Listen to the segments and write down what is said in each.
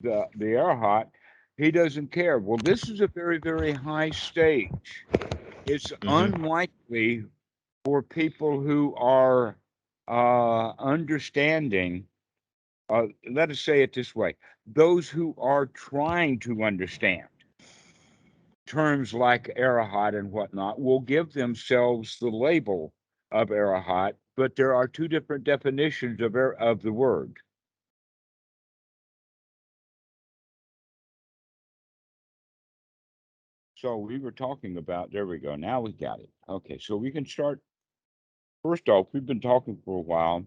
the Arahant, he doesn't care. Well, this is a very, very high stage. It's Mm-hmm. unlikely for people who are understanding, let us say it this way, those who are trying to understand terms like Arahant and whatnot will give themselves the label of Arahant, but there are two different definitions of the word. So we were talking about, there we go. Now we got it. Okay, so we can start. First off, we've been talking for a while,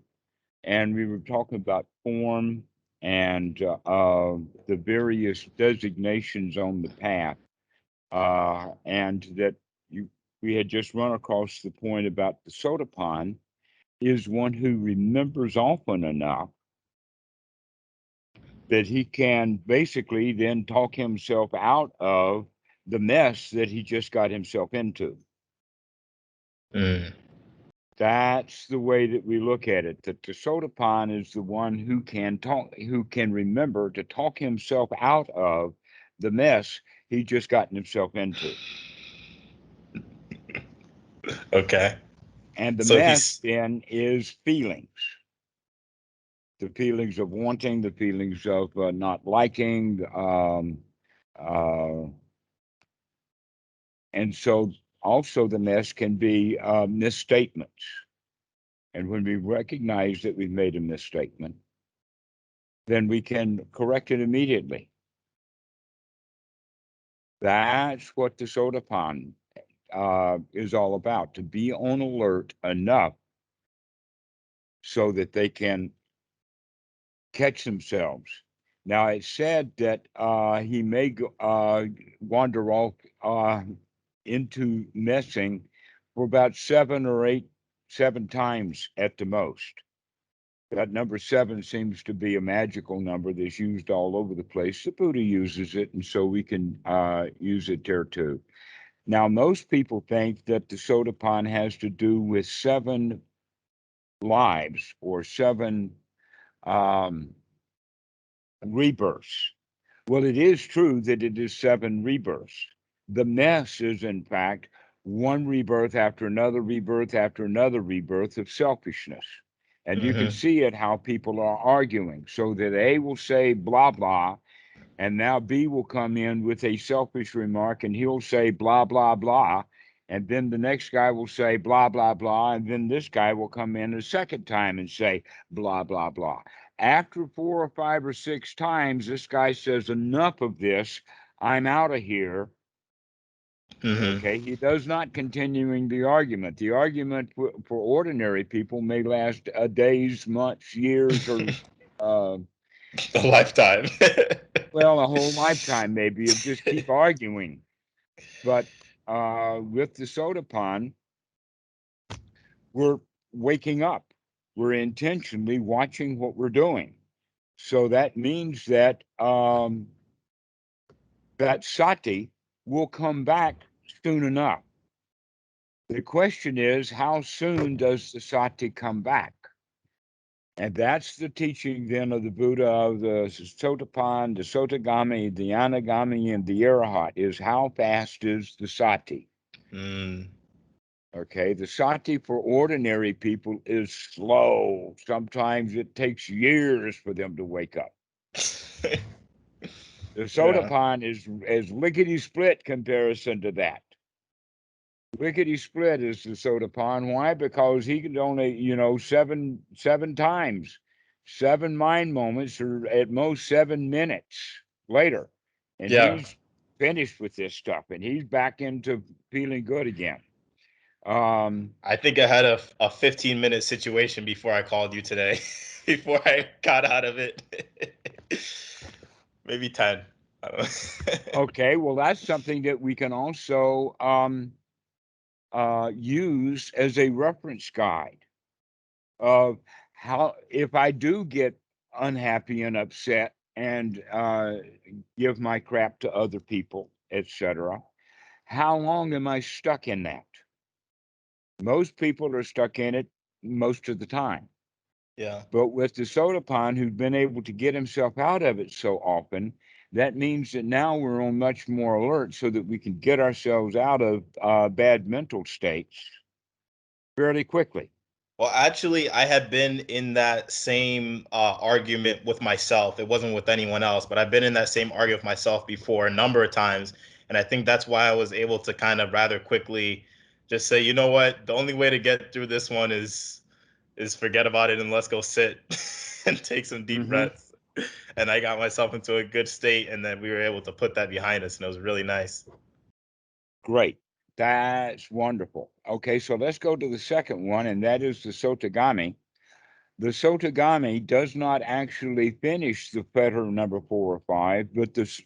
and we were talking about form and the various designations on the path, and that you we had just run across the point about the Sotapan is one who remembers often enough that he can basically then talk himself out of the mess that he just got himself into. Mm. That's the way that we look at it. That the Sotapan is the one who can talk, who can remember to talk himself out of the mess he just gotten himself into. Okay. And the So mess he's then is feelings, the feelings of wanting, the feelings of not liking, uh, and so also the mess can be misstatements. And when we recognize that we've made a misstatement, then we can correct it immediately. That's what the Sotapan is all about, to be on alert enough so that they can catch themselves. Now, it's said that he may wander off into messing for about 7 times at the most. That number 7 seems to be a magical number that's used all over the place. The Buddha uses it, and so we can use it there too. Now, most people think that the Sotapan has to do with 7 lives or 7 um, rebirths. Well, it is true that it is 7 rebirths. The mess is, in fact, one rebirth after another rebirth after another rebirth of selfishness. And you can mm-hmm. see it how people are arguing so that A will say blah, blah, and now B will come in with a selfish remark and he'll say blah, blah, blah. And then the next guy will say blah, blah, blah. And then this guy will come in a second time and say blah, blah, blah. After 4 or 5 or 6 times, this guy says, enough of this. I'm out of here. Mm-hmm. Okay. He does not continuing the argument. The argument for ordinary people may last days, months, years, or uh, A lifetime. well, a whole lifetime maybe of just keep arguing. But with the Sotapan, we're waking up. We're intentionally watching what we're doing. So that means that that sati will come back soon enough. The question is, how soon does the sati come back? And that's the teaching then of the Buddha of the Sotapan, the Sotagami, the Anāgāmi, and the Arahant is how fast is the sati? Mm. Okay, the sati for ordinary people is slow. Sometimes it takes years for them to wake up. The Yeah. Sotapan is lickety split comparison to that. Lickety split is the Sotapan. Why? Because he can only, 7 times, 7 mind moments, or at most 7 minutes later, and Yeah. he's finished with this stuff, and he's back into feeling good again. Um, I think I had a 15-minute situation before I called you today. Before I got out of it. Maybe 10. I don't know. okay, well, that's something that we can also use as a reference guide of how, if I do get unhappy and upset and give my crap to other people, etc., how long am I stuck in that? Most people are stuck in it most of the time. Yeah. But with the Sotāpanna, who's been able to get himself out of it so often, that means that now we're on much more alert so that we can get ourselves out of bad mental states fairly quickly. Well, actually, I had been in that same argument with myself. It wasn't with anyone else, but I've been in that same argument with myself before a number of times. And I think that's why I was able to kind of rather quickly just say, you know what, the only way to get through this one is forget about it and let's go sit and take some deep Hmm. breaths. And I got myself into a good state, and then we were able to put that behind us, and it was really nice. Great. That's wonderful. Okay, so let's go to the second one, and that is the Sotāgāmi. The Sotāgāmi does not actually finish the fetter number 4 or 5,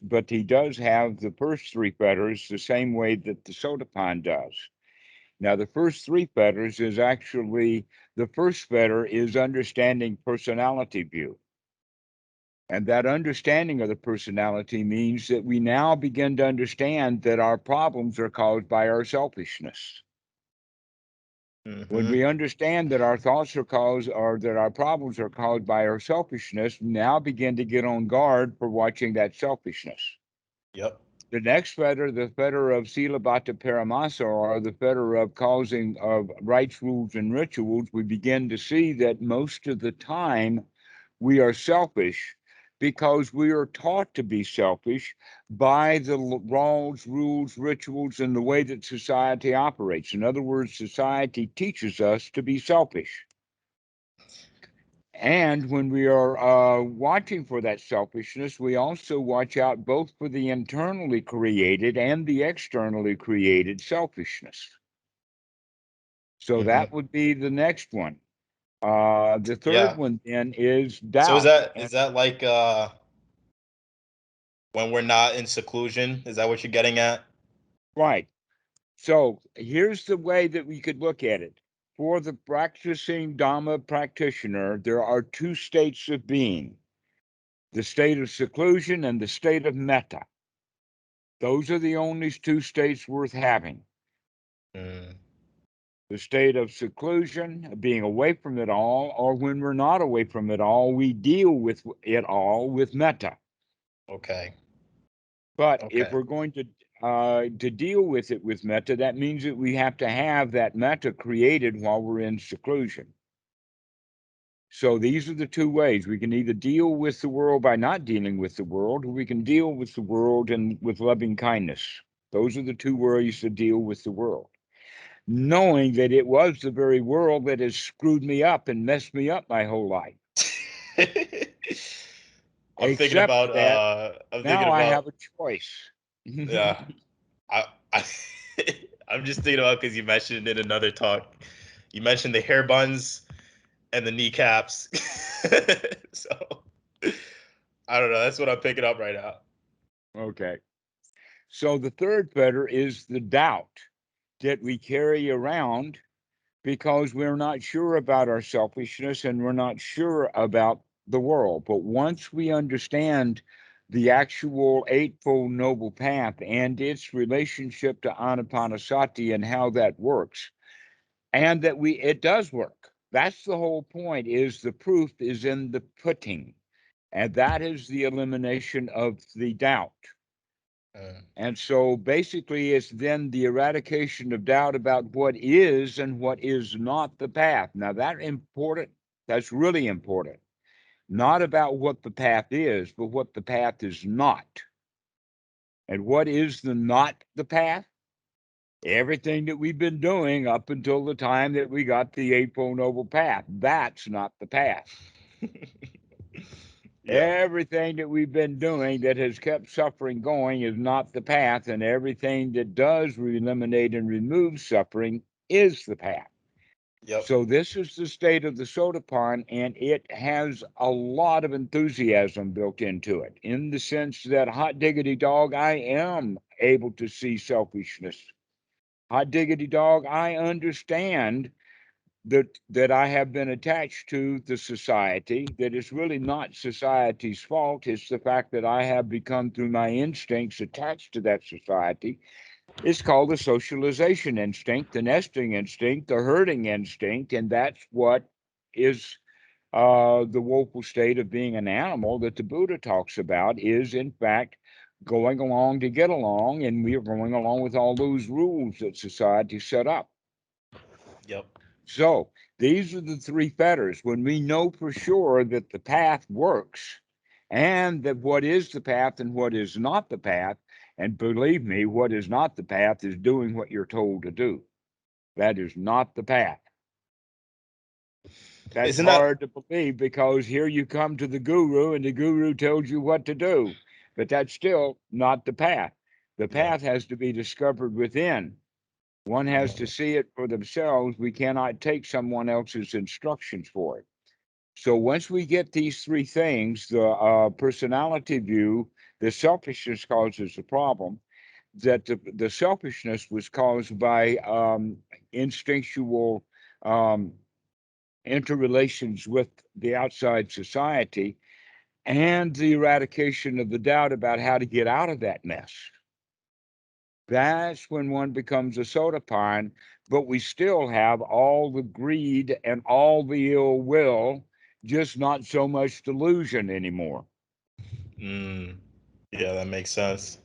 but he does have the first 3 fetters the same way that the Sotāpanna does. Now, the first 3 fetters is actually the first fetter is understanding personality view. And that understanding of the personality means that we now begin to understand that our problems are caused by our selfishness. When Hmm. we understand that our thoughts are caused, or that our problems are caused by our selfishness, we now begin to get on guard for watching that selfishness. Yep. The next fetter, the fetter of Sila Bhatta Paramasa, or the fetter of causing of rites, rules, and rituals, we begin to see that most of the time we are selfish because we are taught to be selfish by the laws, rules, rituals, and the way that society operates. In other words, society teaches us to be selfish. And when we are watching for that selfishness, we also watch out both for the internally created and the externally created selfishness. So Hmm. that would be the next one. The third Yeah. one then is So doubt. is And that like when we're not in seclusion? Is that what you're getting at? right. So here's the way that we could look at it. For the practicing Dhamma practitioner, there are 2 states of being, the state of seclusion and the state of metta. Those are the only 2 states worth having. Mm, The state of seclusion, being away from it all, or when we're not away from it all, we deal with it all with metta. okay. But if Okay. we're going to deal with it with metta, that means that we have to have that metta created while we're in seclusion. So these are the 2 ways. We can either deal with the world by not dealing with the world, or we can deal with the world and with loving kindness. Those are the 2 ways to deal with the world, knowing that it was the very world that has screwed me up and messed me up my whole life. Except that I'm thinking now I about have a choice. yeah. I I'm just thinking about because you mentioned in another talk. You mentioned the hair buns and the kneecaps. So I don't know. That's what I'm picking up right now. Okay. So the third fetter is the doubt that we carry around because we're not sure about our selfishness and we're not sure about the world. But once we understand the actual Eightfold Noble Path and its relationship to Anapanasati and how that works, and that it does work. That's the whole point, is the proof is in the putting. And that is the elimination of the doubt. Mm, And so basically, it's then the eradication of doubt about what is and what is not the path. Now, that's really important. Not about what the path is, but what the path is not. And what is the not the path? Everything that we've been doing up until the time that we got the Eightfold Noble Path. That's not the path. yeah. Everything that we've been doing that has kept suffering going is not the path, and everything that does eliminate and remove suffering is the path. Yep. So this is the state of the Sotāpanna, and it has a lot of enthusiasm built into it, in the sense that hot diggity dog, I am able to see selfishness. Hot diggity dog, I understand that I have been attached to the society, that it's really not society's fault. It's the fact that I have become, through my instincts, attached to that society. It's called the socialization instinct, the nesting instinct, the herding instinct, and that's what is the woeful state of being an animal that the Buddha talks about is, in fact, going along to get along, and we are going along with all those rules that society set up. Yep. So these are the three fetters. When we know for sure that the path works, and that what is the path and what is not the path, and believe me, what is not the path is doing what you're told to do. That is not the path. That's Isn't that hard to believe because here you come to the guru and the guru tells you what to do, but that's still not the path. The yeah. path has to be discovered within. One has to see it for themselves. We cannot take someone else's instructions for it. So once we get these three things, the personality view, the selfishness causes the problem, that the selfishness was caused by instinctual interrelations with the outside society and the eradication of the doubt about how to get out of that mess. That's when one becomes a Sotāpanna, but we still have all the greed and all the ill will, just not so much delusion anymore. Yeah, that makes sense.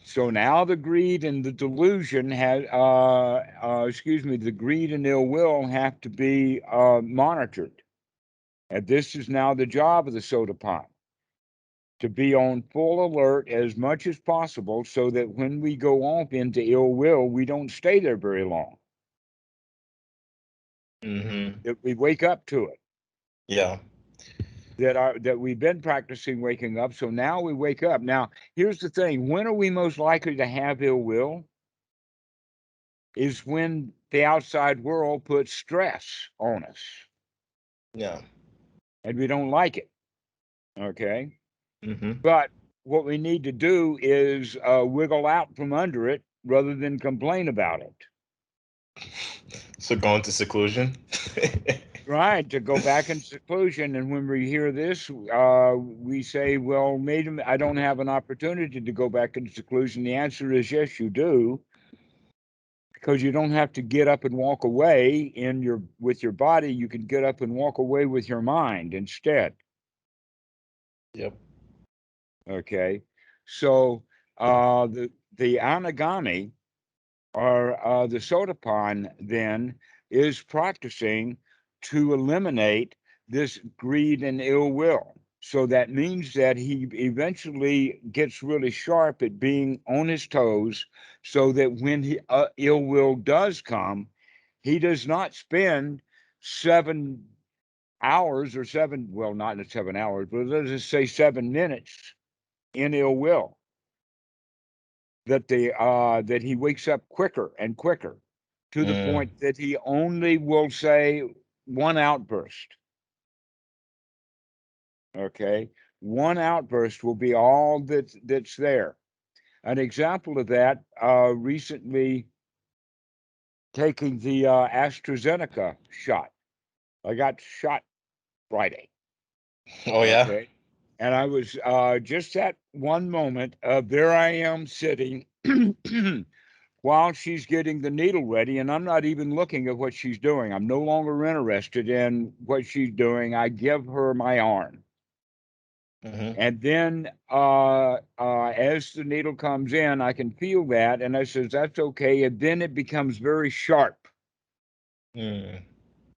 So now the greed and the delusion has, the greed and ill will have to be monitored. And this is now the job of the Sotāpanna, to be on full alert as much as possible so that when we go off into ill will, we don't stay there very long. That we wake up to it. Yeah. That we've been practicing waking up. So now we wake up. Now, here's the thing. When are we most likely to have ill will? Is when the outside world puts stress on us. Yeah. And we don't like it. Okay. Mm-hmm. But what we need to do is wiggle out from under it rather than complain about it. So go into seclusion. Right, to go back in seclusion. And when we hear this, we say, well, maybe I don't have an opportunity to go back into seclusion. The answer is yes, you do, because you don't have to get up and walk away with your body. You can get up and walk away with your mind instead. Yep. Okay. So the Anāgāmi, or the Sotāpanna, then is practicing to eliminate this greed and ill will. So that means that he eventually gets really sharp at being on his toes so that when ill will does come, he does not spend 7 hours or well, not in 7 hours, but let's just say 7 minutes in ill will. That he wakes up quicker and quicker to the point that he only will say one outburst. Okay, one outburst will be all that's there. An example of that, recently taking the AstraZeneca shot. I got shot Friday. Oh yeah. Okay, and I was just that one moment of there I am sitting while she's getting the needle ready, and I'm not even looking at what she's doing. I'm no longer interested in what she's doing. I give her my arm. And then as the needle comes in, I can feel that, and I says, that's okay. And then it becomes very sharp. And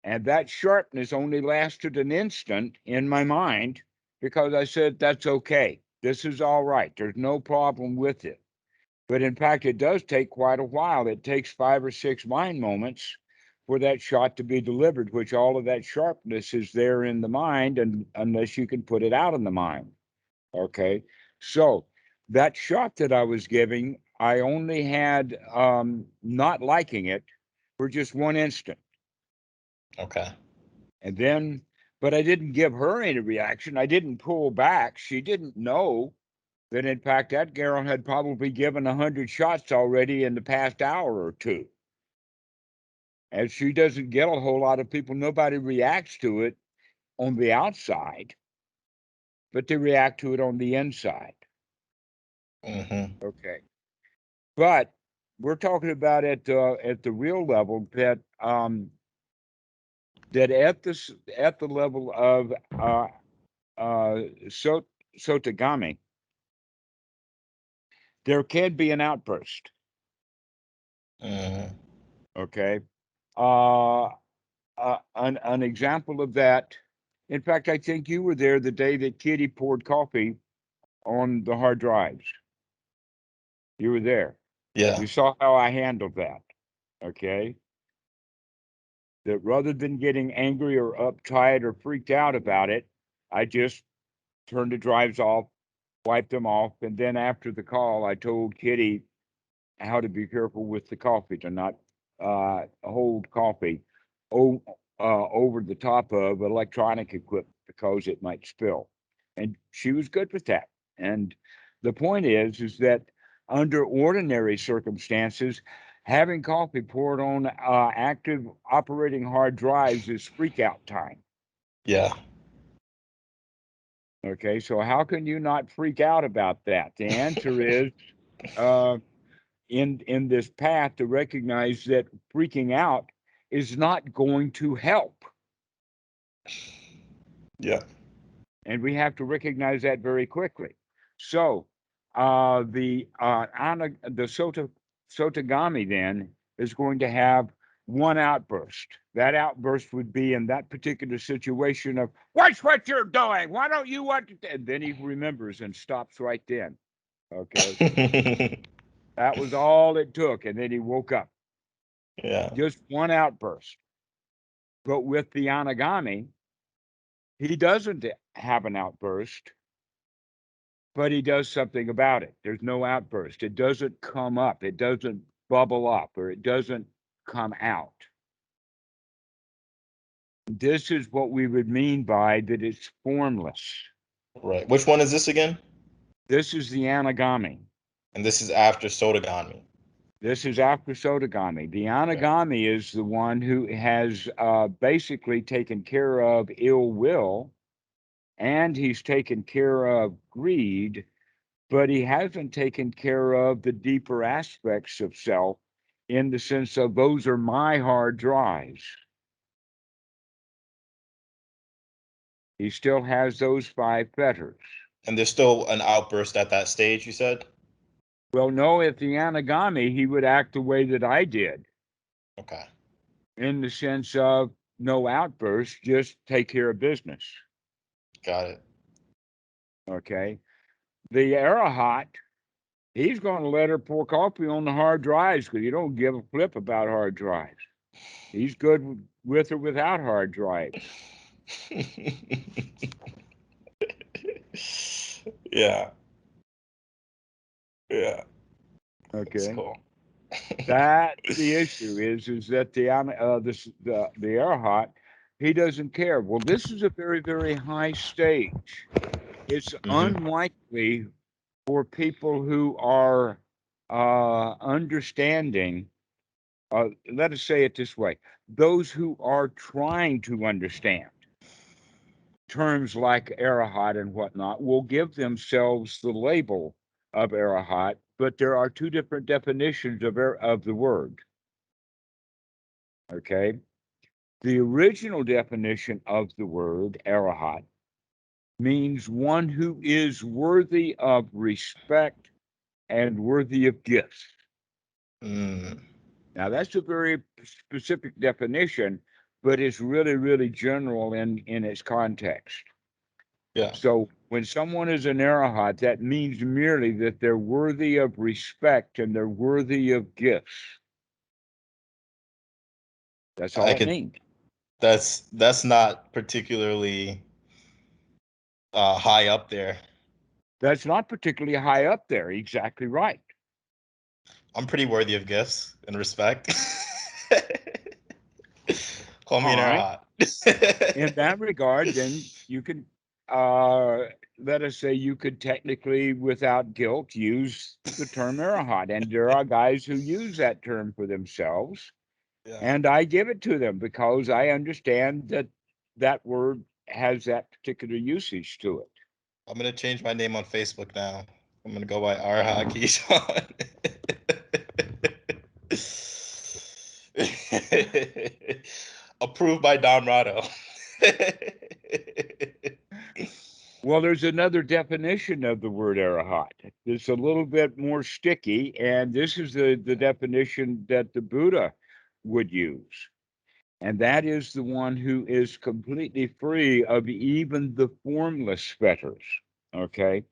that sharpness only lasted an instant in my mind because I said, that's okay. This is all right. There's no problem with it. But in fact, it does take quite a while. It takes 5 or 6 mind moments for that shot to be delivered, which all of that sharpness is there in the mind, and unless you can put it out in the mind. Okay. So that shot that I was giving, I only had not liking it for just one instant. Okay. And then, but I didn't give her any reaction. I didn't pull back. She didn't know that, in fact, that girl had probably given 100 shots already in the past hour or two. And she doesn't get a whole lot of people. Nobody reacts to it on the outside, but they react to it on the inside. Okay. But we're talking about at the real level that that at the level of Sotāgāmin, there can be an outburst. Okay. An example of that. In fact, I think you were there the day that Kitty poured coffee on the hard drives. You were there. Yeah. You saw how I handled that. Okay. That rather than getting angry or uptight or freaked out about it, I just turned the drives off, wiped them off, and then after the call, I told Kitty how to be careful with the coffee, to not hold coffee over the top of electronic equipment because it might spill. And she was good with that. And the point is that under ordinary circumstances, having coffee poured on active operating hard drives is freak out time. Yeah. Okay, so how can you not freak out about that? The answer is in this path to recognize that freaking out is not going to help. Yeah. And we have to recognize that very quickly. So the Sotāgāmi then is going to have one outburst. That outburst would be in that particular situation of, watch what you're doing. Why don't you want to? And then he remembers and stops right then. Okay. That was all it took. And then he woke up. Yeah. Just one outburst. But with the Anāgāmi, he doesn't have an outburst, but he does something about it. There's no outburst. It doesn't come up. It doesn't bubble up, or it doesn't come out. This is what we would mean by that it's formless. Right. Which one is this again? This is the Anāgāmi. And this is after Sotāgāmin. This is after Sotāgāmi. The Anāgāmi is the one who has basically taken care of ill will, and he's taken care of greed, but he hasn't taken care of the deeper aspects of self in the sense of those are my hard drives. He still has those 5 fetters. And there's still an outburst at that stage, you said? Well, no, at the Anāgāmi, he would act the way that I did. Okay. In the sense of no outburst, just take care of business. Got it. Okay. The Arahant, he's going to let her pour coffee on the hard drives because you don't give a flip about hard drives. He's good with or without hard drives. Yeah. Yeah. Okay. That's cool. That's the issue is that the Arahant, he doesn't care. Well, this is a very, very high stage. It's unlikely for people who are understanding, let us say it this way, those who are trying to understand terms like Arahant and whatnot will give themselves the label of Arahant, but there are 2 different definitions of the word. Okay. The original definition of the word Arahant means one who is worthy of respect and worthy of gifts. Now, that's a very specific definition, but it's really, really general in its context. Yeah. So when someone is an Arahant, that means merely that they're worthy of respect and they're worthy of gifts. That's all it means. That's not particularly high up there. That's not particularly high up there. Exactly right. I'm pretty worthy of gifts and respect. Call me an Arahant. In that regard, then you could, let us say, you could technically, without guilt, use the term Arahant. And there are guys who use that term for themselves. Yeah. And I give it to them because I understand that that word has that particular usage to it. I'm going to change my name on Facebook now. I'm going to go by Arahant and Keyshawn. Approved by Dhammarato. Well, there's another definition of the word Arahant. It's a little bit more sticky, and this is the definition that the Buddha would use. And that is the one who is completely free of even the formless fetters. Okay.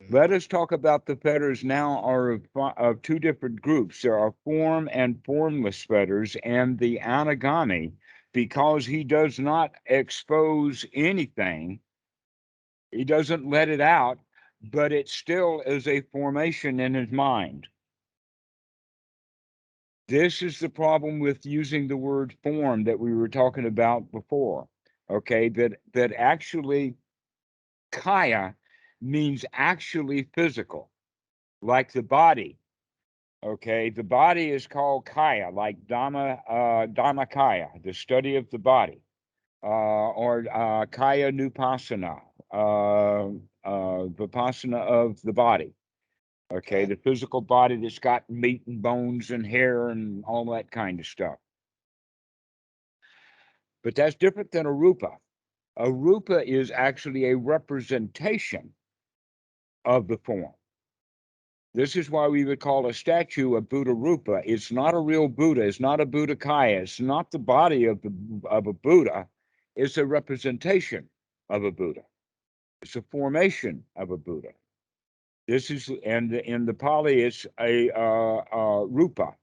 Let us talk about the fetters now are of two different groups. There are form and formless fetters, and the Anāgāmi, because he does not expose anything, he doesn't let it out, but it still is a formation in his mind. This is the problem with using the word form that we were talking about before. Okay, that actually kaya means actually physical, like the body. Okay, the body is called kaya, like Dhammakaya, the study of the body, or kaya nupassana, vipassana of the body. Okay, the physical body that's got meat and bones and hair and all that kind of stuff. But that's different than a rupa. A rupa is actually a representation of the form. This is why we would call a statue a Buddha Rupa. It's not a real Buddha. It's not a Buddha Kaya. It's not the body of a Buddha. It's a representation of a Buddha. It's a formation of a Buddha. This is, and in the Pali, it's a Rupa.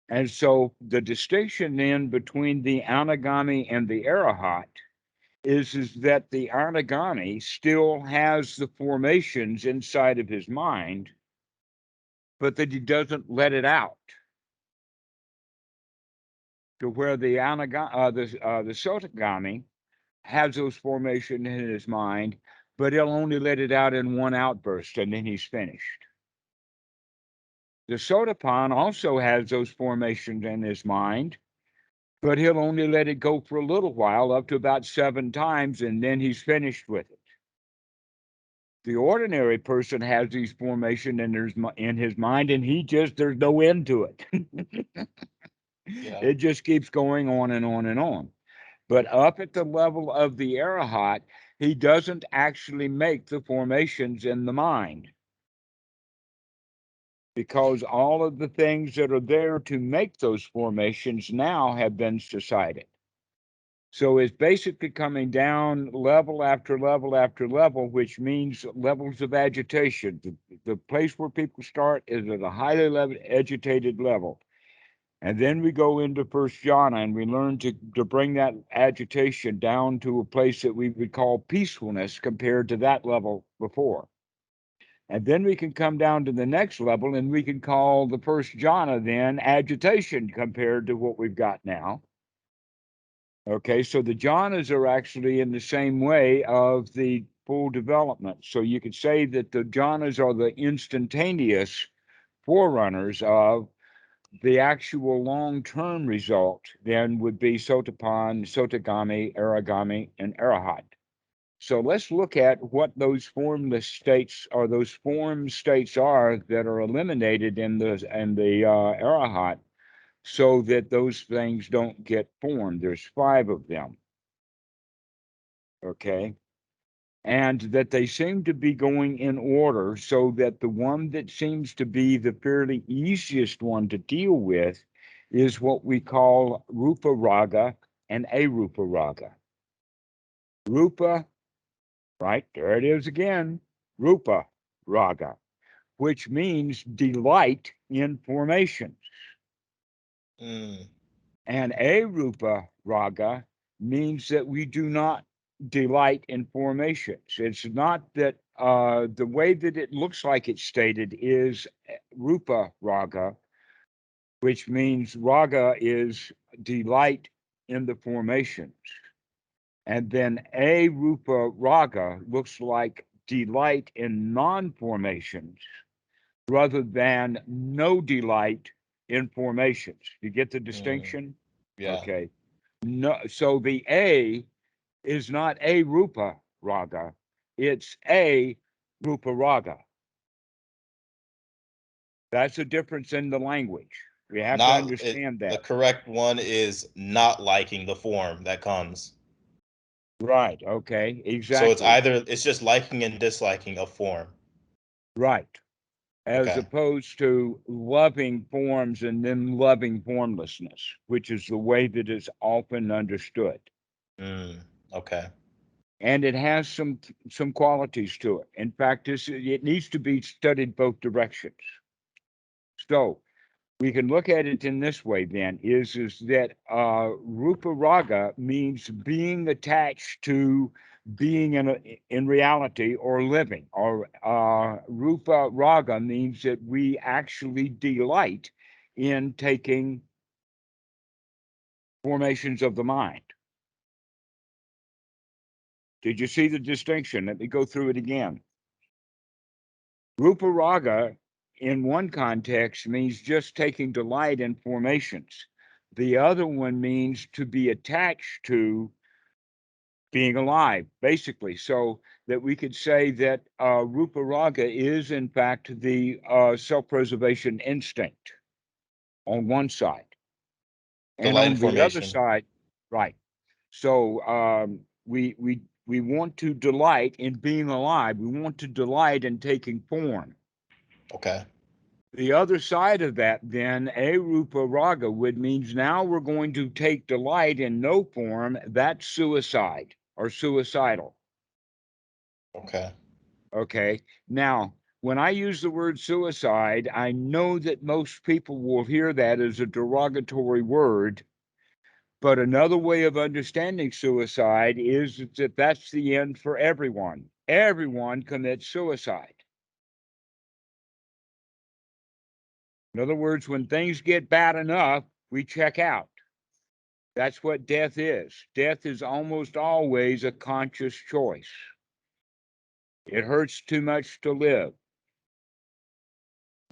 And so the distinction then between the Anāgāmi and the Arahant is that the Anāgāmi still has the formations inside of his mind, but that he doesn't let it out. To where the Sotāgāmi has those formations in his mind, but he'll only let it out in one outburst, and then he's finished. The Sotāpanna also has those formations in his mind, but he'll only let it go for a little while, up to about 7 times, and then he's finished with it. The ordinary person has these formations in his mind, and there's no end to it. It just keeps going on and on and on. But up at the level of the Arahant, he doesn't actually make the formations in the mind, because all of the things that are there to make those formations now have been decided. So it's basically coming down level after level after level, which means levels of agitation. The place where people start is at a highly agitated level. And then we go into first jhana, and we learn to bring that agitation down to a place that we would call peacefulness compared to that level before. And then we can come down to the next level, and we can call the first jhana then agitation compared to what we've got now. Okay, so the jhanas are actually in the same way of the full development. So you could say that the jhanas are the instantaneous forerunners of the actual long-term result. Then would be Sotāpanna, Sakadāgāmin, Anāgāmi, and Arahant. So let's look at what those formless states, or those form states, are that are eliminated in the Arahant, so that those things don't get formed. There's 5 of them. Okay. And that they seem to be going in order, so that the one that seems to be the fairly easiest one to deal with is what we call Rūparāga and Arūparāga. Rupa, right, there it is again, Rūparāga, which means delight in formations. And Arūparāga means that we do not delight in formations. It's not that the way that it looks like it's stated is Rūparāga, which means raga is delight in the formations. And then Arūparāga looks like delight in non-formations rather than no delight in formations. You get the distinction? Yeah. Okay. No, so the A is not Arūparāga, it's Rūparāga. That's a difference in the language. We have to Not it, understand the that. correct one is not liking the form that comes. Right. Okay. So it's Exactly. either it's just liking and disliking a form. Right. As Okay. opposed to loving forms and then loving formlessness, which is the way that it's often understood. Okay. And it has some qualities to it. In fact, it needs to be studied both directions. So we can look at it in this way then is that Rūparāga means being attached to being in reality or living, or Rūparāga means that we actually delight in taking formations of the mind. Did you see the distinction? Let me go through it again. Rūparāga in one context means just taking delight in formations. The other one means to be attached to being alive, basically. So that we could say that Rūparāga is, in fact, the self-preservation instinct on one side. And Delight in on the other formation. side, right. So we want to delight in being alive. We want to delight in taking form. Okay. The other side of that, then, Arūparāga would means now we're going to take delight in no form. That's suicide or suicidal. Okay. Okay. Now, when I use the word suicide, I know that most people will hear that as a derogatory word. But another way of understanding suicide is that that's the end for everyone. Everyone commits suicide. In other words, when things get bad enough, we check out. That's what death is. Death is almost always a conscious choice. It hurts too much to live.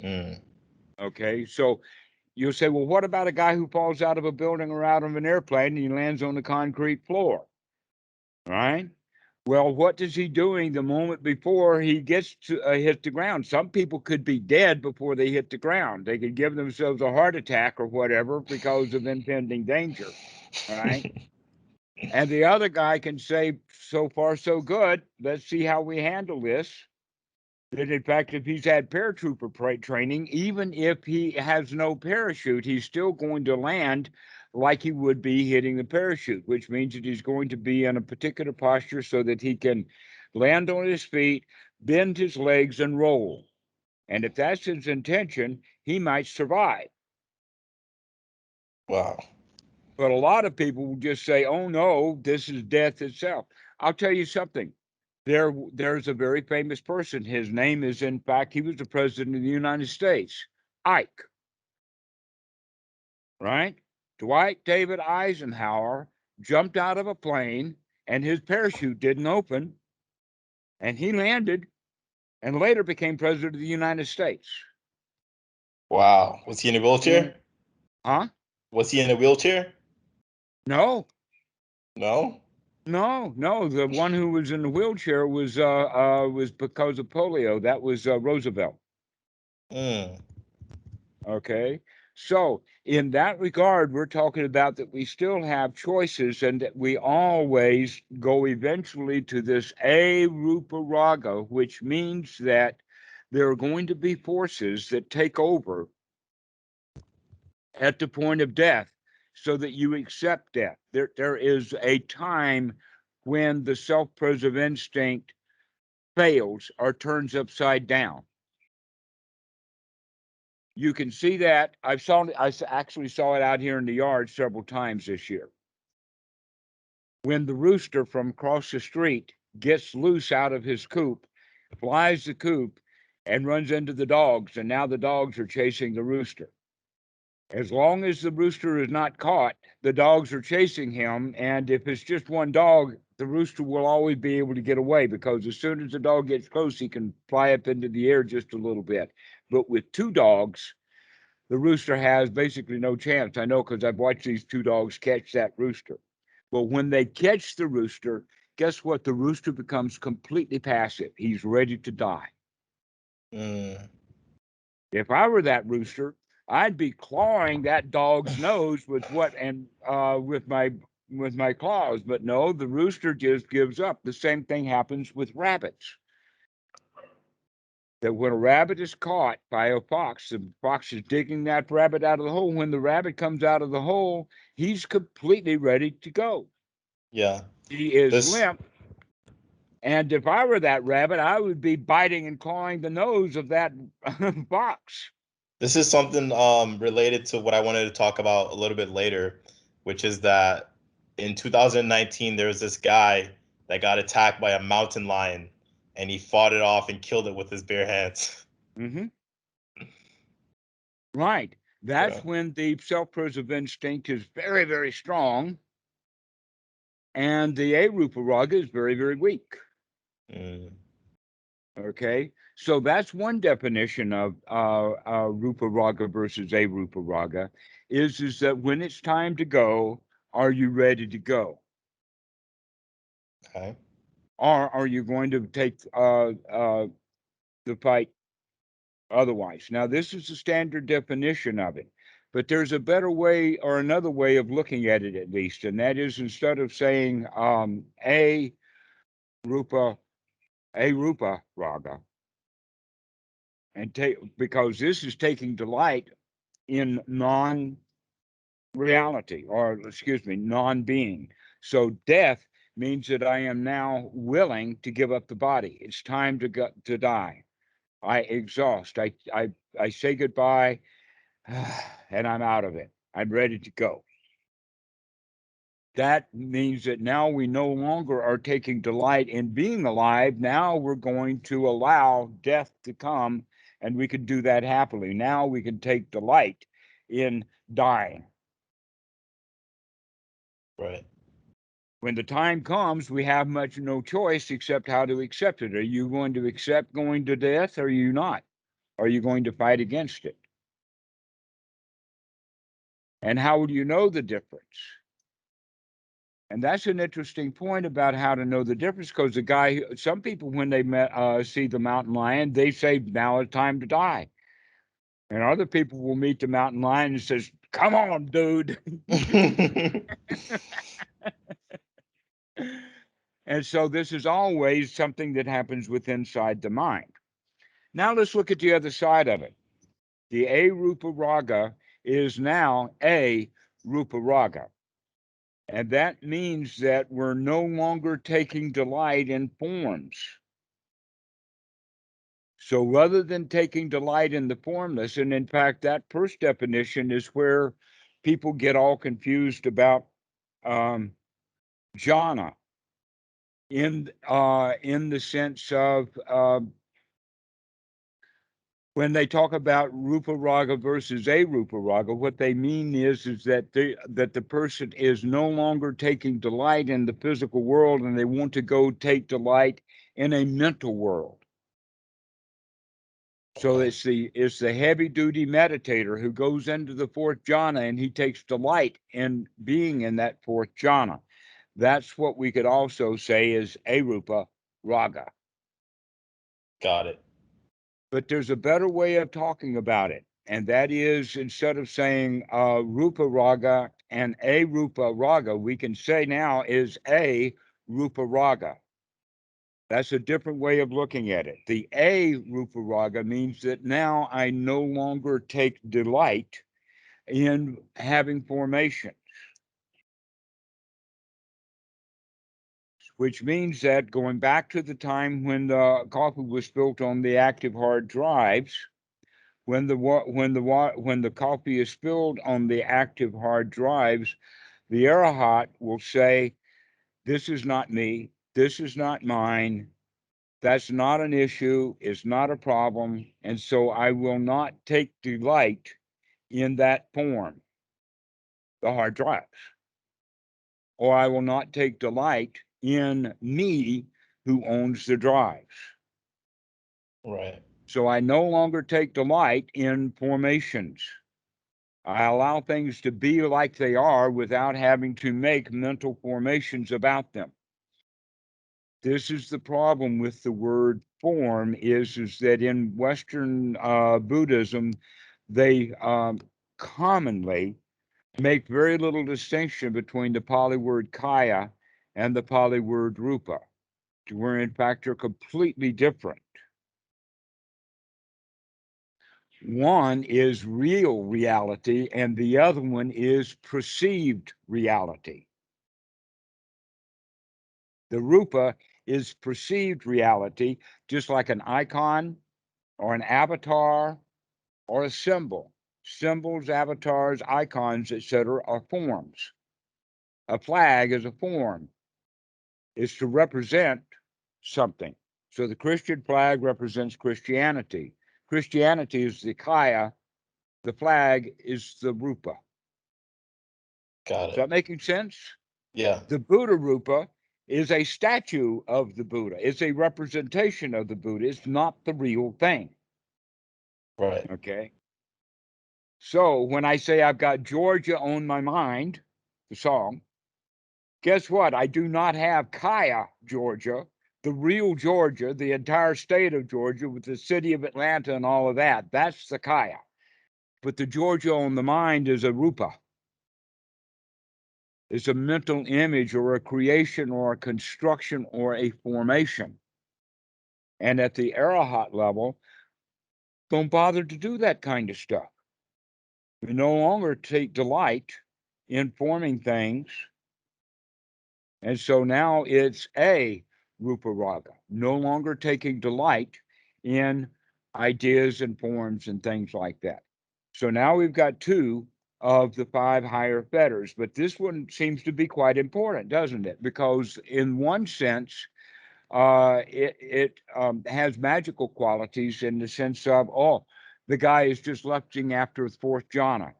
Mm. Okay. So you'll say, well, what about a guy who falls out of a building or out of an airplane and he lands on the concrete floor? Right? Well, what is he doing the moment before he gets to hit the ground? Some people could be dead before they hit the ground. They could give themselves a heart attack or whatever because of impending danger. Right? And the other guy can say, so far, so good. Let's see how we handle this. That in fact, if he's had paratrooper training, even if he has no parachute, he's still going to land like he would be hitting the parachute, which means that he's going to be in a particular posture so that he can land on his feet, bend his legs, and roll. And if that's his intention, he might survive. Wow. But a lot of people will just say, oh no, this is death itself. I'll tell you something. There's a very famous person. His name is, in fact, he was the president of the United States, Ike, right? Dwight David Eisenhower jumped out of a plane and his parachute didn't open and he landed and later became president of the United States. Wow. Was he in a And, wheelchair? huh? Was he in a wheelchair? No, No. no. The one who was in the wheelchair was because of polio. That was Roosevelt. Mm. Okay. So, in that regard, we're talking about that we still have choices and that we always go eventually to this Arūparāga, which means that there are going to be forces that take over at the point of death so that you accept death. There is a time when the self preserve instinct fails or turns upside down. You can see that. I actually saw it out here in the yard several times this year. When the rooster from across the street gets loose out of his coop, flies the coop, and runs into the dogs, and now the dogs are chasing the rooster. As long as the rooster is not caught, the dogs are chasing him, and if it's just one dog, the rooster will always be able to get away because as soon as the dog gets close, he can fly up into the air just a little bit. But with two dogs, the rooster has basically no chance. I know because I've watched these two dogs catch that rooster. But when they catch the rooster, guess what? The rooster becomes completely passive. He's ready to die. Mm. If I were that rooster, I'd be clawing that dog's nose with with my claws. But no, the rooster just gives up. The same thing happens with rabbits. That when a rabbit is caught by a fox, the fox is digging that rabbit out of the hole. When the rabbit comes out of the hole, he's completely ready to go. Yeah. He is This limp. And if I were that rabbit, I would be biting and clawing the nose of that fox. this is something related to what I wanted to talk about a little bit later, which is that in 2019 there was this guy that got attacked by a mountain lion, and he fought it off and killed it with his bare hands. Mm-hmm. Right. Yeah. That's when the self-preserve instinct is very, very strong, and the Arūparāga is very, very weak. Mm. Okay, so that's one definition of Rūparāga versus Arūparāga, is that when it's time to go, are you ready to go? Okay. Or are you going to take the fight otherwise? Now, this is the standard definition of it, but there's a better way or another way of looking at it, at least, and that is instead of saying Rupa, Rupa Raga, and take, because this is taking delight in non-reality, or excuse me, non-being. So death means that I am now willing to give up the body. It's time to die. I exhaust. I say goodbye, and I'm out of it. I'm ready to go. That means that now we no longer are taking delight in being alive. Now we're going to allow death to come, and we can do that happily. Now we can take delight in dying. Right. When the time comes, we have much no choice except how to accept it. Are you going to accept going to death, or are you not? Are you going to fight against it? And how would you know the difference? And that's an interesting point about how to know the difference, because the guy, some people, when they see the mountain lion, they say, now it's time to die. And other people will meet the mountain lion and says, come on, dude. And so this is always something that happens with inside the mind. Now let's look at the other side of it. The Arūparāga is now Rūparāga. And that means that we're no longer taking delight in forms. So rather than taking delight in the formless, and in fact, that first definition is where people get all confused about jhana in the sense of when they talk about Rūparāga versus Arūparāga, what they mean is that the person is no longer taking delight in the physical world, and they want to go take delight in a mental world. So Okay. it's the heavy duty meditator who goes into the fourth jhana, and he takes delight in being in that fourth jhana. That's what we could also say is Arupa Raga. Got it. But there's a better way of talking about it. And that is, instead of saying Rupa Raga and Arupa Raga, we can say now is a Rupa Raga. That's a different way of looking at it. The Arūparāga means that now I no longer take delight in having formation, which means that going back to the time when the coffee was built on the active hard drives, when the coffee is spilled on the active hard drives, the Arahant will say, "This is not me. This is not mine. That's not an issue. It's not a problem. And so I will not take delight in that form, the hard drives, or I will not take delight in me who owns the drives. Right. So I no longer take delight in formations. I allow things to be like they are without having to make mental formations about them. This is the problem with the word form is that in Western Buddhism, they commonly make very little distinction between the Pali word kaya and the Pali word rupa, where in fact are completely different. One is real reality, and the other one is perceived reality. The rupa is perceived reality, just like an icon or an avatar or a symbol. Symbols, avatars, icons, etc., are forms. A flag is a form. It's to represent something. So the Christian flag represents Christianity. Christianity is the kaya. The flag is the rupa. Got Is it. that making sense? Yeah. The Buddha Rupa is a statue of the Buddha. It's a representation of the Buddha. It's not the real thing. Right. Okay. So when I say I've got Georgia on my mind, the song, guess what? I do not have Kaya, Georgia, the real Georgia, the entire state of Georgia with the city of Atlanta and all of that. That's the Kaya. But the Georgia on the mind is a Rupa. It's a mental image or a creation or a construction or a formation. And at the Arahant level, don't bother to do that kind of stuff. We no longer take delight in forming things. And so now it's a Rūparāga, no longer taking delight in ideas and forms and things like that. So now we've got two of the five higher fetters, but this one seems to be quite important, doesn't it? Because in one sense, it has magical qualities in the sense of, oh, the guy is just lusting after the fourth jhana,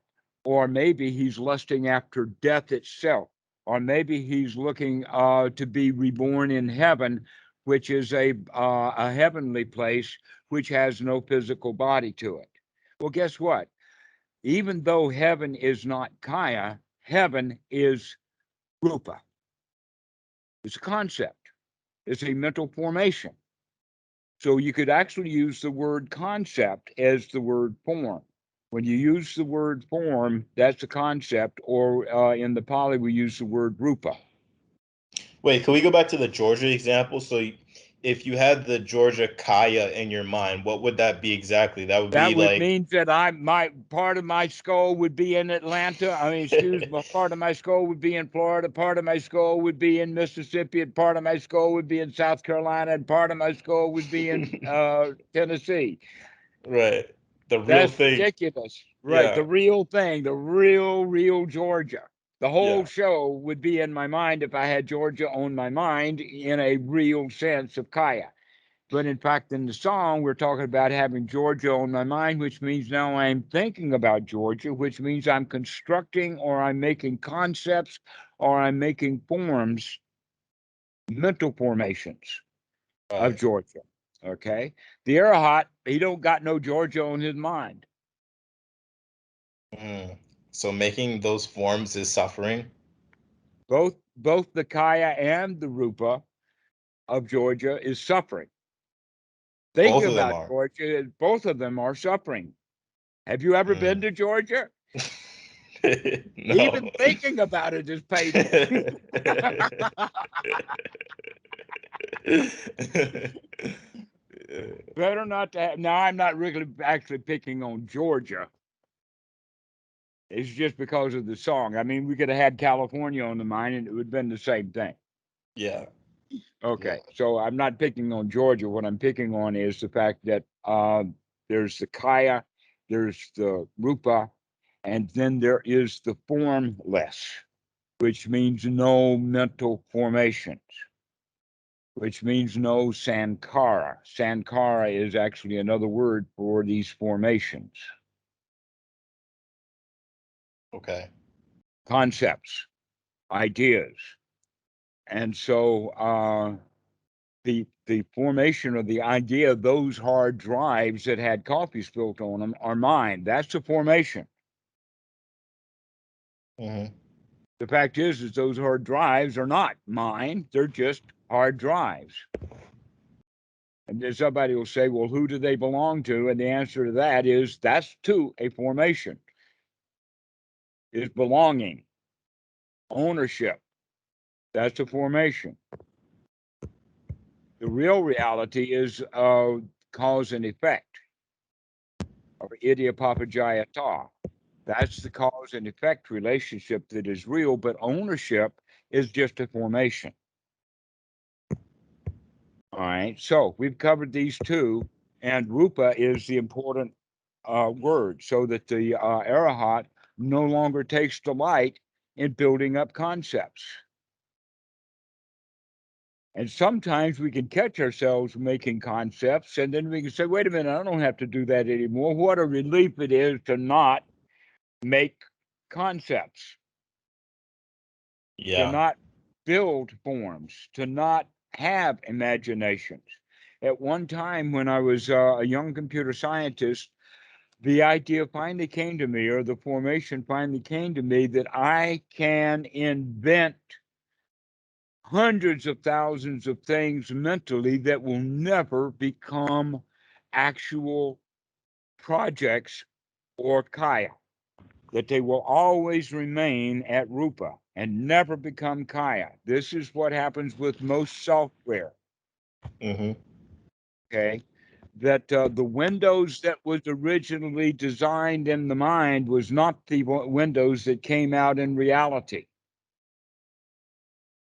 or maybe he's lusting after death itself, or maybe he's looking to be reborn in heaven, which is a heavenly place which has no physical body to it. Well, guess what? Even though heaven is not kaya, heaven is rupa. It's a concept. It's a mental formation. So you could actually use the word concept as the word form. When you use the word form, that's a concept, or in the Pali, we use the word rupa. Wait, can we go back to the Georgia example? So if you had the Georgia kaya in your mind, what would that be exactly? That would That be would like mean that my part of my skull would be in Atlanta. I mean, excuse me, part of my skull would be in Florida, part of my skull would be in Mississippi, and part of my skull would be in South Carolina, and part of my skull would be in Tennessee. right. The real That's thing. ridiculous. Right. Yeah. The real thing, the real Georgia. The whole Yeah. show would be in my mind if I had Georgia on my mind in a real sense of kaya. But in fact, in the song, we're talking about having Georgia on my mind, which means now I'm thinking about Georgia, which means I'm constructing or I'm making concepts or I'm making forms, mental formations of Right. Georgia. Okay. The Arahant, he don't got no Georgia on his mind. Mm. So making those forms is suffering. Both the kaya and the rupa of Georgia is suffering. Thinking Both of them about are. Georgia, both of them are suffering. Have you ever been Mm. to Georgia? No. Even thinking about it is painful. Better not to have. Now, I'm not really actually picking on Georgia. It's just because of the song. I mean, we could have had California on the mind and it would have been the same thing. Yeah. Yeah. Okay, so I'm not picking on Georgia. What I'm picking on is the fact that there's the kaya, there's the rupa, and then there is the formless, which means no mental formations, which means no sankhara. Sankhara is actually another word for these formations, Okay. concepts, ideas. And so the formation of the idea of those hard drives that had coffee spilt on them are mine. That's the formation. Hmm. The fact is those hard drives are not mine. They're just hard drives. And then somebody will say, well, who do they belong to? And the answer to that is that's too a formation, is belonging, ownership. That's a formation. The real reality is cause and effect, or idiopapajayata. That's the cause and effect relationship that is real, but ownership is just a formation. All right, so we've covered these two, and Rupa is the important word, so that the Arahant no longer takes delight in building up concepts. And sometimes we can catch ourselves making concepts, and then we can say, wait a minute, I don't have to do that anymore. What a relief it is to not make concepts, to not build forms, to not have imaginations. At one time, when I was a young computer scientist, the idea finally came to me, or the formation finally came to me, that I can invent hundreds of thousands of things mentally that will never become actual projects or kaya, that they will always remain at rupa and never become kaya. This is what happens with most software. Mm-hmm. Okay, that the Windows that was originally designed in the mind was not the Windows that came out in reality.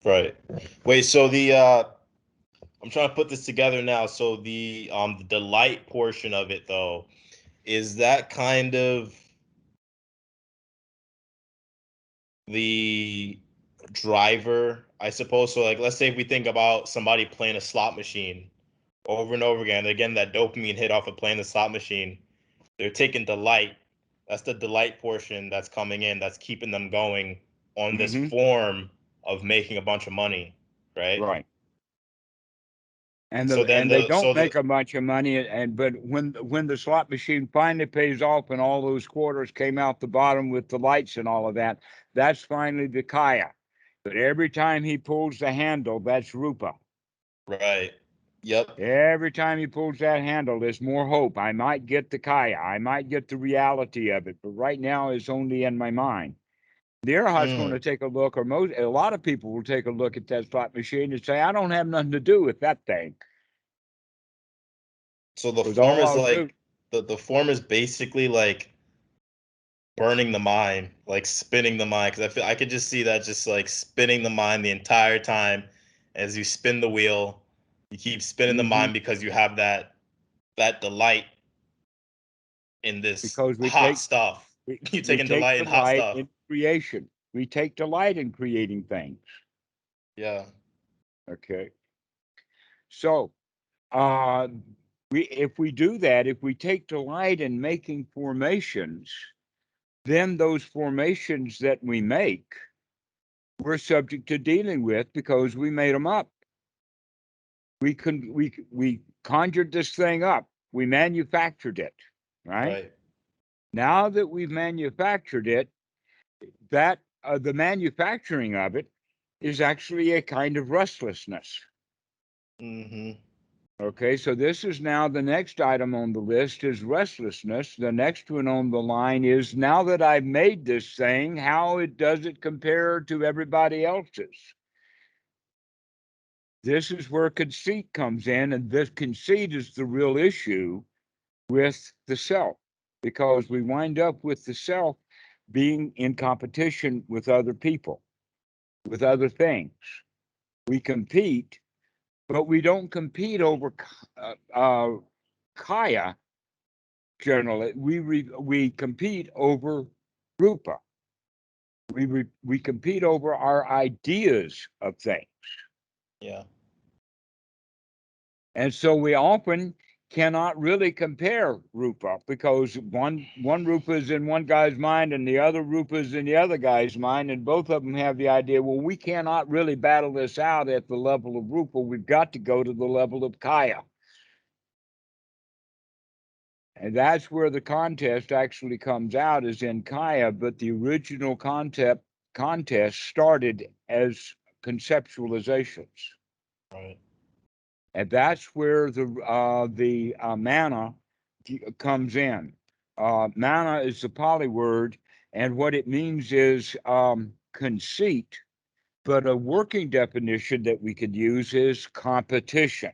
Right. Wait, so the I'm trying to put this together now. So the delight portion of it though, is that kind of the driver, I suppose? So like let's say if we think about somebody playing a slot machine over and over again, they're getting that dopamine hit off of playing the slot machine. They're taking delight. That's the delight portion that's coming in, that's keeping them going on this Mm-hmm. form of making a bunch of money, right? Right. And So then they the don't so make the a bunch of money, but when the slot machine finally pays off and all those quarters came out the bottom with the lights and all of that, that's finally the kaya. But every time he pulls the handle, that's rupa. right. Yep. Every time he pulls that handle, there's more hope. I might get the kaya, I might get the reality of it, but right now it's only in my mind. The Arahant's going to Mm. take a look, or a lot of people will take a look at that slot machine and say, I don't have nothing to do with that thing. So the Because form all is I'll do, like the form is basically like burning the mind, like spinning the mind. Because I could just see that just like spinning the mind the entire time as you spin the wheel. You keep spinning the mm-hmm, mind because you have that delight in this because hot stuff. You we taking take delight in hot delight stuff. in creation. We take delight in creating things. Yeah. Okay. So uh if we do that, if we take delight in making formations, then those formations that we make, we're subject to dealing with because we made them up. We conjured this thing up. We manufactured it, right? Right. Now that we've manufactured it, that the manufacturing of it is actually a kind of restlessness. Mm-hmm. Okay, so this is now the next item on the list is restlessness. The next one on the line is, now that I've made this thing, how does it compare to everybody else's? This is where conceit comes in, and this conceit is the real issue with the self, because we wind up with the self being in competition with other people, with other things. We compete, but we don't compete over kaya. Generally, we compete over rupa. We compete over our ideas of things, Yeah. and so we often cannot really compare rupa, because one rupa is in one guy's mind and the other rupa is in the other guy's mind, and both of them have the idea, well, we cannot really battle this out at the level of rupa. We've got to go to the level of kaya. And that's where the contest actually comes out, is in kaya, but the original contest started as conceptualizations. Right. And that's where the mana comes in. Mana is the Pali word, and what it means is conceit. But a working definition that we could use is competition.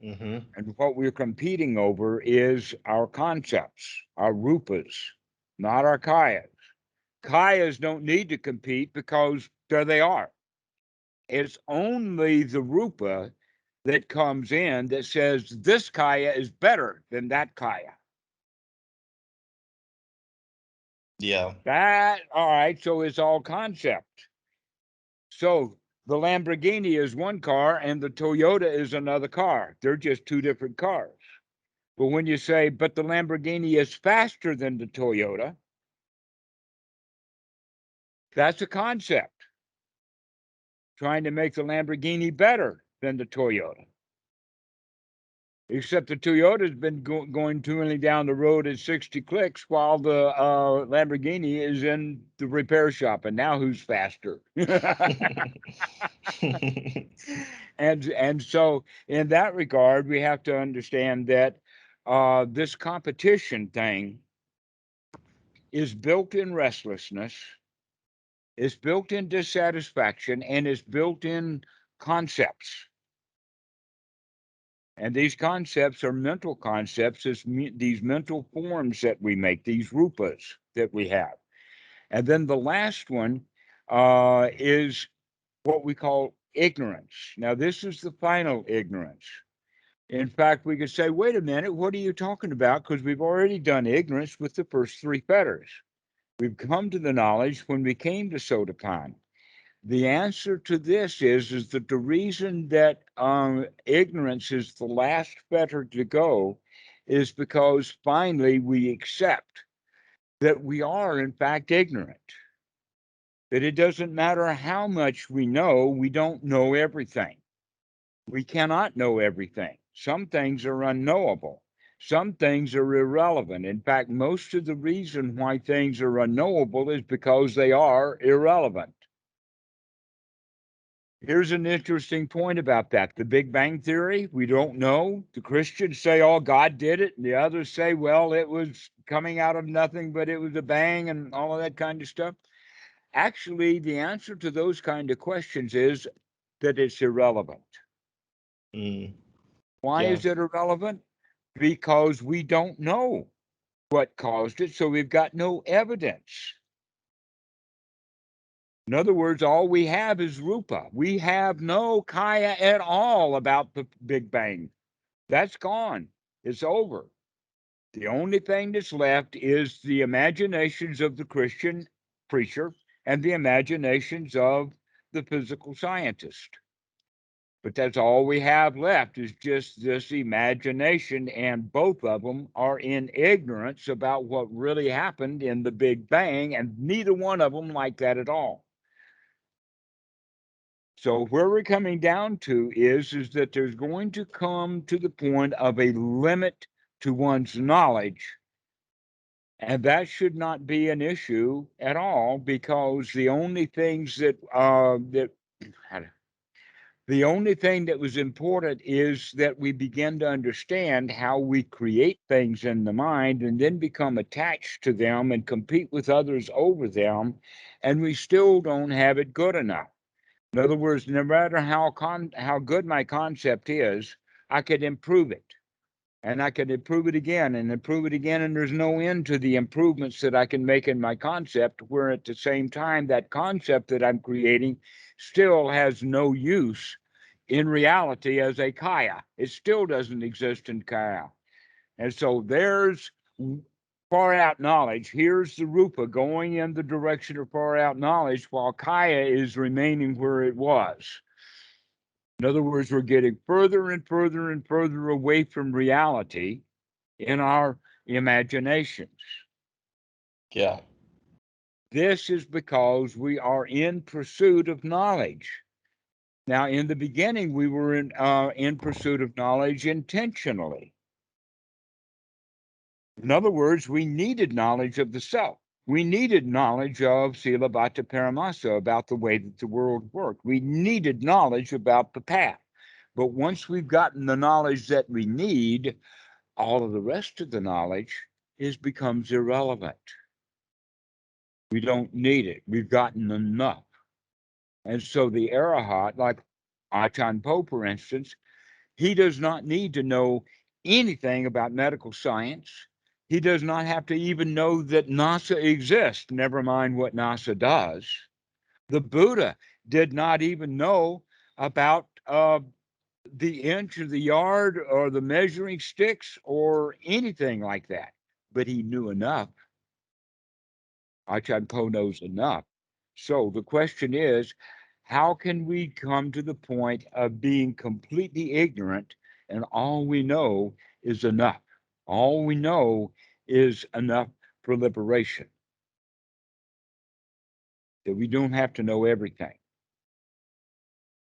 Mm-hmm. And what we're competing over is our concepts, our rupas, not our kayas. Kayas don't need to compete because there they are. It's only the rupa that comes in that says this kaya is better than that kaya. Yeah. All right, so it's all concept. So the Lamborghini is one car and the Toyota is another car. They're just two different cars. But when you say, but the Lamborghini is faster than the Toyota, that's a concept. Trying to make the Lamborghini better than the Toyota. Except the Toyota's been going touring down the road at 60 clicks while the Lamborghini is in the repair shop. And now who's faster? and so in that regard, we have to understand that this competition thing is built in restlessness, is built in dissatisfaction, and is built in concepts. And these concepts are mental concepts, these mental forms that we make, these rupas that we have. And then the last one is what we call ignorance. Now, this is the final ignorance. In fact, we could say, wait a minute, what are you talking about? Because we've already done ignorance with the first three fetters. We've come to the knowledge when we came to Sotāpanna. The answer to this is that the reason that ignorance is the last fetter to go is because finally we accept that we are in fact ignorant. That it doesn't matter how much we know, we don't know everything. We cannot know everything. Some things are unknowable. Some things are irrelevant. In fact, most of the reason why things are unknowable is because they are irrelevant. Here's an interesting point about that. The Big Bang Theory, we don't know. The Christians say, oh, God did it. And the others say, well, it was coming out of nothing, but it was a bang and all of that kind of stuff. Actually, the answer to those kind of questions is that it's irrelevant. Why is it irrelevant? Because we don't know what caused it, so we've got no evidence. In other words, all we have is Rupa. We have no Kaya at all about the Big Bang. That's gone. It's over. The only thing that's left is the imaginations of the Christian preacher and the imaginations of the physical scientist. But that's all we have left is just this imagination, and both of them are in ignorance about what really happened in the Big Bang, and neither one of them like that at all. So where we're coming down to is that there's going to come to the point of a limit to one's knowledge, and that should not be an issue at all, because the only things the only thing that was important is that we begin to understand how we create things in the mind and then become attached to them and compete with others over them, and we still don't have it good enough. In other words, no matter how good my concept is, I could improve it. And I could improve it again and improve it again. And there's no end to the improvements that I can make in my concept, where at the same time, that concept that I'm creating still has no use in reality as a kaya. It still doesn't exist in kaya. And so there's far out knowledge. Here's the rupa going in the direction of far out knowledge, while kaya is remaining where it was. In other words, we're getting further and further and further away from reality in our imaginations. Yeah. This is because we are in pursuit of knowledge. Now, in the beginning, we were in pursuit of knowledge intentionally. In other words, we needed knowledge of the self. We needed knowledge of Sila Bhatta Paramasa, about the way that the world worked. We needed knowledge about the path. But once we've gotten the knowledge that we need, all of the rest of the knowledge becomes irrelevant. We don't need it. We've gotten enough. And so the Arahant, like Ajahn Po, for instance, he does not need to know anything about medical science. He does not have to even know that NASA exists, never mind what NASA does. The Buddha did not even know about the inch or the yard or the measuring sticks or anything like that, but he knew enough. Ajahn Po knows enough. So the question is, how can we come to the point of being completely ignorant and all we know is enough? All we know is enough for liberation. That we don't have to know everything.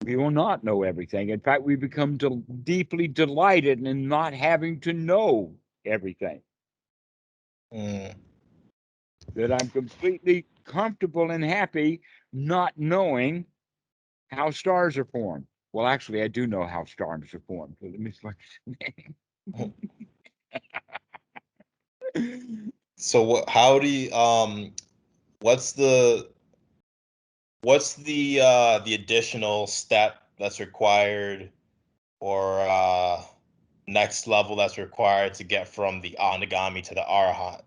We will not know everything. In fact, we become deeply delighted in not having to know everything. That I'm completely comfortable and happy not knowing how stars are formed. Well, actually, I do know how stars are formed. Let me So what? How do you What's the the additional step that's required, or next level that's required to get from the Anāgāmi to the Arahant,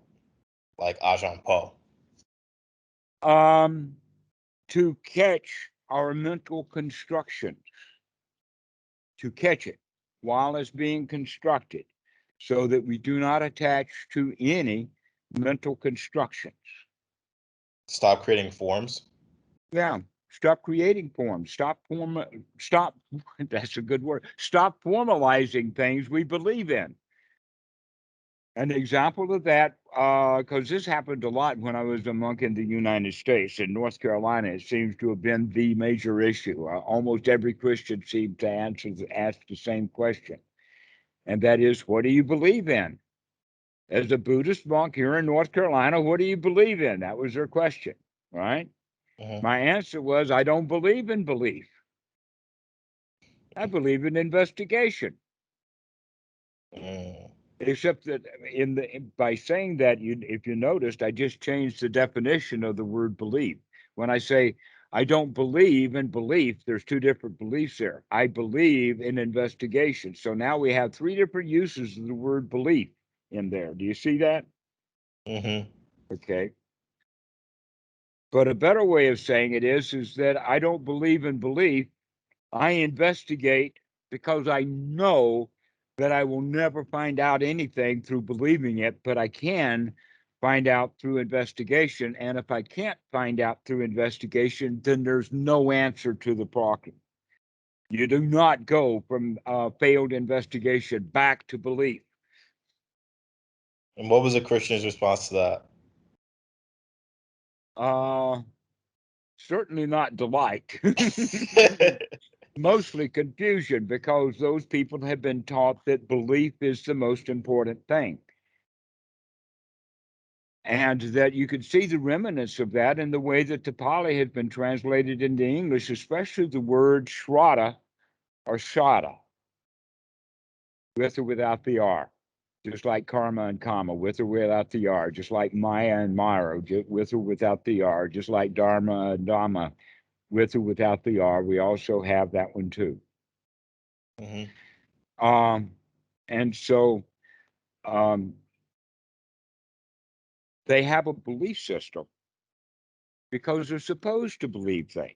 like Ajahn Po? To catch our mental construction, to catch it while it's being constructed, so that we do not attach to any mental constructions. Stop creating forms. Yeah. Stop creating forms. Stop. That's a good word. Stop formalizing things we believe in. An example of that, because this happened a lot when I was a monk in the United States. In North Carolina, it seems to have been the major issue. Almost every Christian seemed to ask the same question, and that is, what do you believe in? As a Buddhist monk here in North Carolina, what do you believe in? That was their question, right? My answer was, I don't believe in belief. I believe in investigation. Except that by saying that, if you noticed, I just changed the definition of the word belief. When I say I don't believe in belief, there's two different beliefs there. I believe in investigation. So now we have three different uses of the word belief in there. Do you see that? Okay. But a better way of saying it is that I don't believe in belief. I investigate because I know that I will never find out anything through believing it, but I can find out through investigation. And if I can't find out through investigation, then there's no answer to the problem. You do not go from failed investigation back to belief. And what was the Christian's response to Certainly not delight. that? Mostly confusion, because those people have been taught that belief is the most important thing. And that you could see the remnants of that in the way that the Pali has been translated into English, especially the word shraddha or shada, with or without the R, just like karma and kama, with or without the R, just like maya and maro, with or without the R, just like dharma and dhamma, with or without the R. We also have that one too. And so they have a belief system because they're supposed to believe things.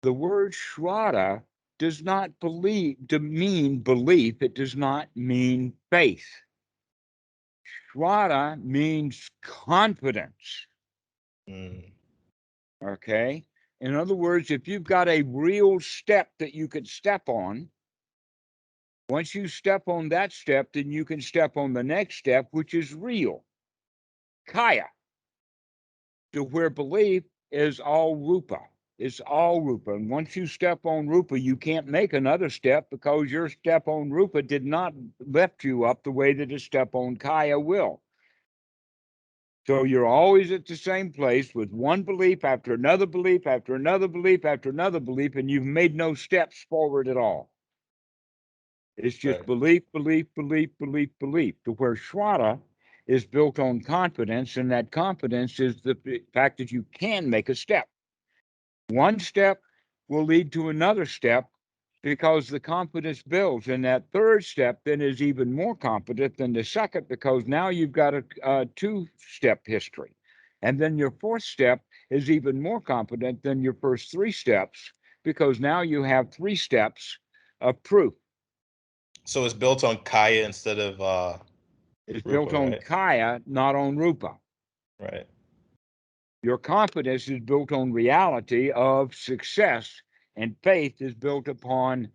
The word shraddha does not mean belief. It does not mean faith. Shraddha means confidence. Okay. In other words, if you've got a real step that you could step on, once you step on that step, then you can step on the next step, which is real. Kaya. To where belief is all rupa. It's all rupa. And once you step on rupa, you can't make another step, because your step on rupa did not lift you up the way that a step on kaya will. So you're always at the same place with one belief after another belief after another belief after another belief, and you've made no steps forward at all. It's just Right. belief, belief, belief, belief, belief. To where Shraddha is built on confidence, and that confidence is the fact that you can make a step. One step will lead to another step because the confidence builds. And that third step then is even more confident than the second because now you've got a two-step history. And then your fourth step is even more confident than your first three steps because now you have three steps of proof. So it's built on Kaya instead of It's built Rupa, on right? Kaya, not on Rupa. Right. Your confidence is built on reality of success, and faith is built upon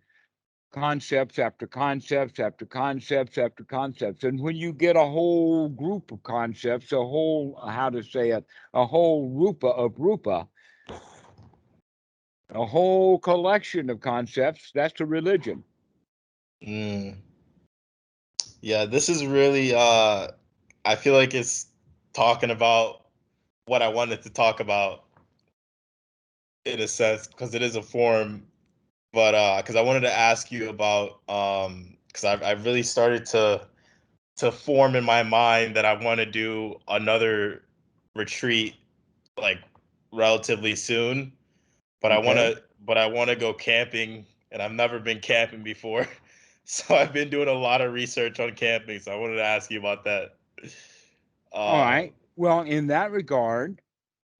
concepts after concepts after concepts after concepts. And when you get a whole group of concepts, a whole, how to say it, a whole Rupa of Rupa, a whole collection of concepts, that's a religion. Mm. Yeah, this is really I feel like it's talking about what I wanted to talk about in a sense because it is a form, but because I wanted to ask you about because I've really started to form in my mind that I want to do another retreat like relatively soon, but Okay. I want to go camping and I've never been camping before. So I've been doing a lot of research on camping, so I wanted to ask you about that. All Uh, right. Well, in that regard,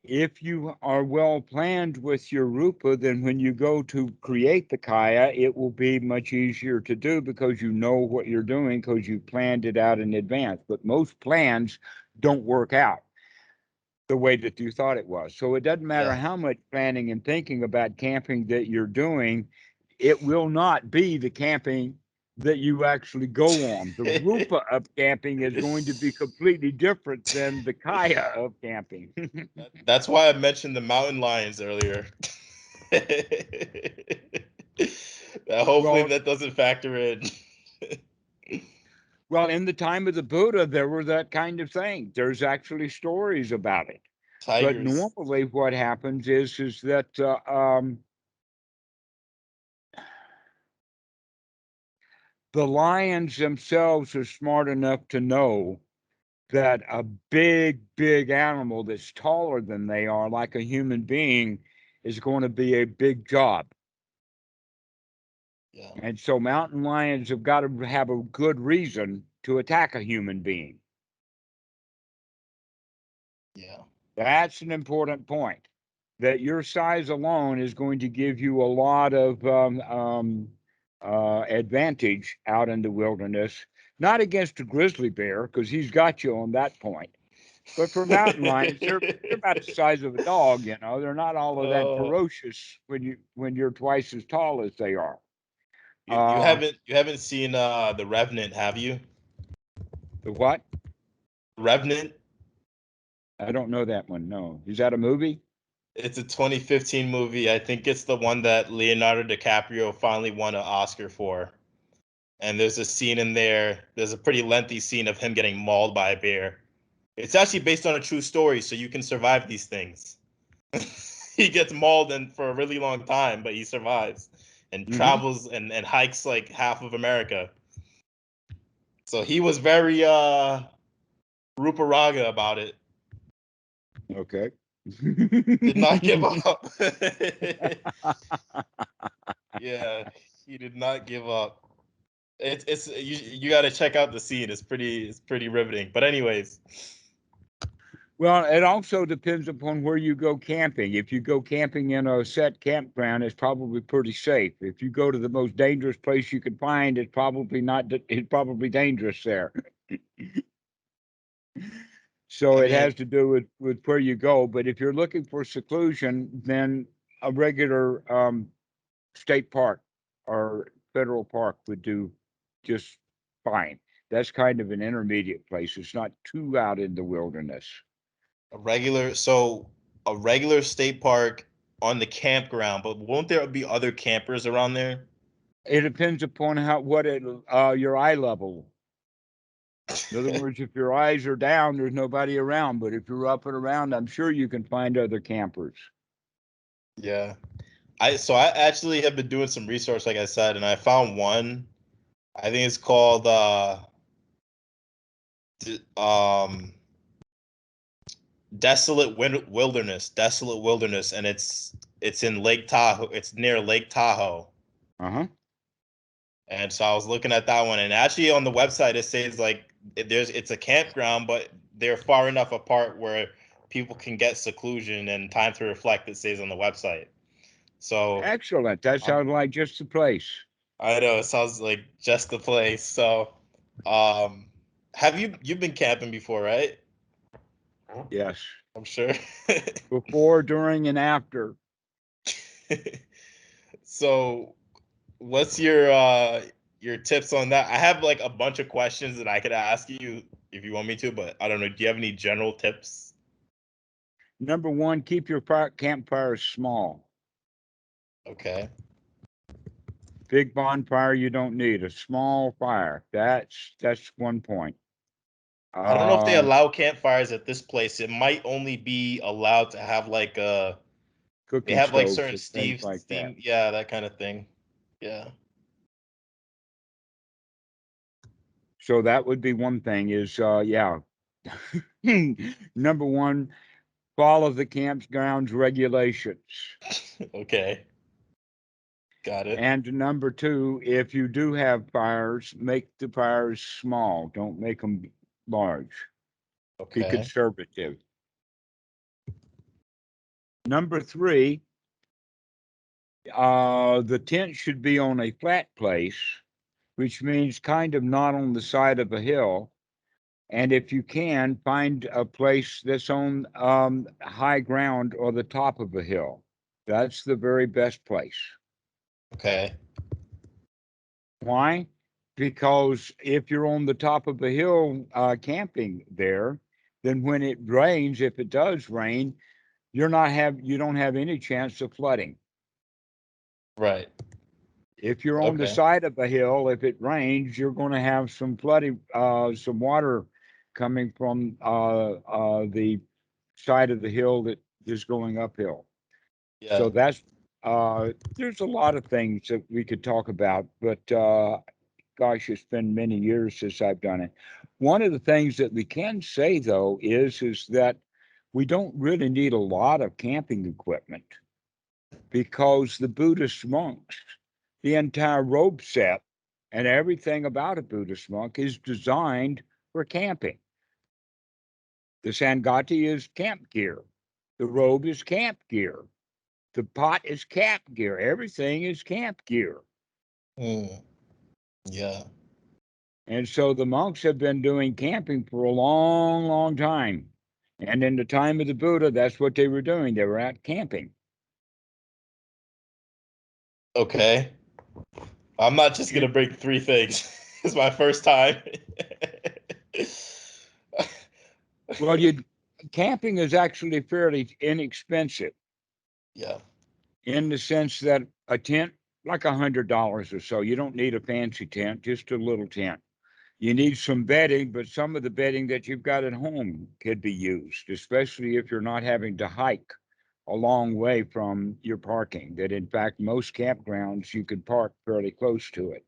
if you are well planned with your Rupa, then when you go to create the Kaya, it will be much easier to do because you know what you're doing because you planned it out in advance. But most plans don't work out the way that you thought it was. So it doesn't matter yeah. how much planning and thinking about camping that you're doing, it will not be the camping that you actually go on. The Rupa of camping is going to be completely different than the Kaya of camping. That's why I mentioned the mountain lions earlier. Hopefully Well, that doesn't factor in. well, in the time of the Buddha, there were that kind of thing. There's actually stories about it. But Tigers. normally, what happens is that the lions themselves are smart enough to know that a big, big animal that's taller than they are, like a human being, is going to be a big job. Yeah. And so mountain lions have got to have a good reason to attack a human being. Yeah. That's an important point. That your size alone is going to give you a lot of advantage out in the wilderness, not against a grizzly bear, because he's got you on that point. But for mountain lions, they're about the size of a dog, you know. They're not all of that uh, ferocious when you're twice as tall as they are. you Uh haven't seen the Revenant, have you? the what? Revenant. I don't know that one. No. Is that a movie? It's a 2015 movie. I think it's the one that Leonardo DiCaprio finally won an Oscar for. And there's a scene in there. There's a pretty lengthy scene of him getting mauled by a bear. It's actually based on a true story, so you can survive these things. He gets mauled for a really long time, but he survives and Hmm. travels and hikes like half of America. So he was very Rūparāga about it. Okay. Did not give up. Yeah, he did not give up. It's you got to check out the scene. It's pretty riveting. But anyways, Well, it also depends upon where you go camping. If you go camping in a set campground, it's probably pretty safe. If you go to the most dangerous place you can find, it's probably not. It's probably dangerous there. So I it mean, has to do with where you go. But if you're looking for seclusion, then a regular state park or federal park would do just fine. That's kind of an intermediate place. It's not too out in the wilderness. a regular state park on the campground, but won't there be other campers around there? It depends upon how what it your eye level. In other words, if your eyes are down, there's nobody around. But if you're up and around, I'm sure you can find other campers. Yeah. I actually have been doing some research, like I said, and I found one. I think it's called Desolate Wilderness, and it's in Lake Tahoe. It's near Lake Tahoe. Uh-huh. And so I was looking at that one, and actually on the website it says like it's a campground, but they're far enough apart where people can get seclusion and time to reflect. It says on the website. So Excellent. That sounds like just the place. I know it sounds like just the place. So, have you've been camping before, right? Yes. I'm sure. Before, during, and after. So, what's your tips on that? I have like a bunch of questions that I could ask you if you want me to, but I don't know. Do you have any general tips? Number one, keep your campfires small. Okay. Big bonfire you don't need. A small fire. That's one point. I don't know if they Um, allow campfires at this place. It might only be allowed to have like they cooking have like stoves certain and things like that. steam, yeah, that kind of thing. Yeah. So that would be one thing is yeah. Number one, follow the campground's regulations. Okay. Got it. And number two, if you do have fires, make the fires small. Don't make them large. Be Okay. conservative. Number three, the tent should be on a flat place, which means kind of not on the side of a hill. And if you can, find a place that's on high ground or the top of a hill. That's the very best place. Okay. Why? Because if you're on the top of a hill camping there, then when it rains, if it does rain, you don't have any chance of flooding. Right. If you're on the Okay. side of a hill, if it rains, you're going to have some flooding, some water coming from the side of the hill that is going uphill. Yeah. So that's there's a lot of things that we could talk about, but gosh, it's been many years since I've done it. One of the things that we can say though is that we don't really need a lot of camping equipment because the Buddhist monks, the entire robe set and everything about a Buddhist monk is designed for camping. The Sangati is camp gear. The robe is camp gear. The pot is camp gear. Everything is camp gear. Mm. Yeah. And so the monks have been doing camping for a long, long time. And in the time of the Buddha, that's what they were doing. They were out camping. Okay. I'm not just gonna bring three things. It's my first time. Well, you camping is actually fairly inexpensive Yeah. in the sense that a tent, like $100 or so, you don't need a fancy tent, just a little tent. You need some bedding, but some of the bedding that you've got at home could be used, especially if you're not having to hike a long way from your parking. That in fact, most campgrounds you can park fairly close to it,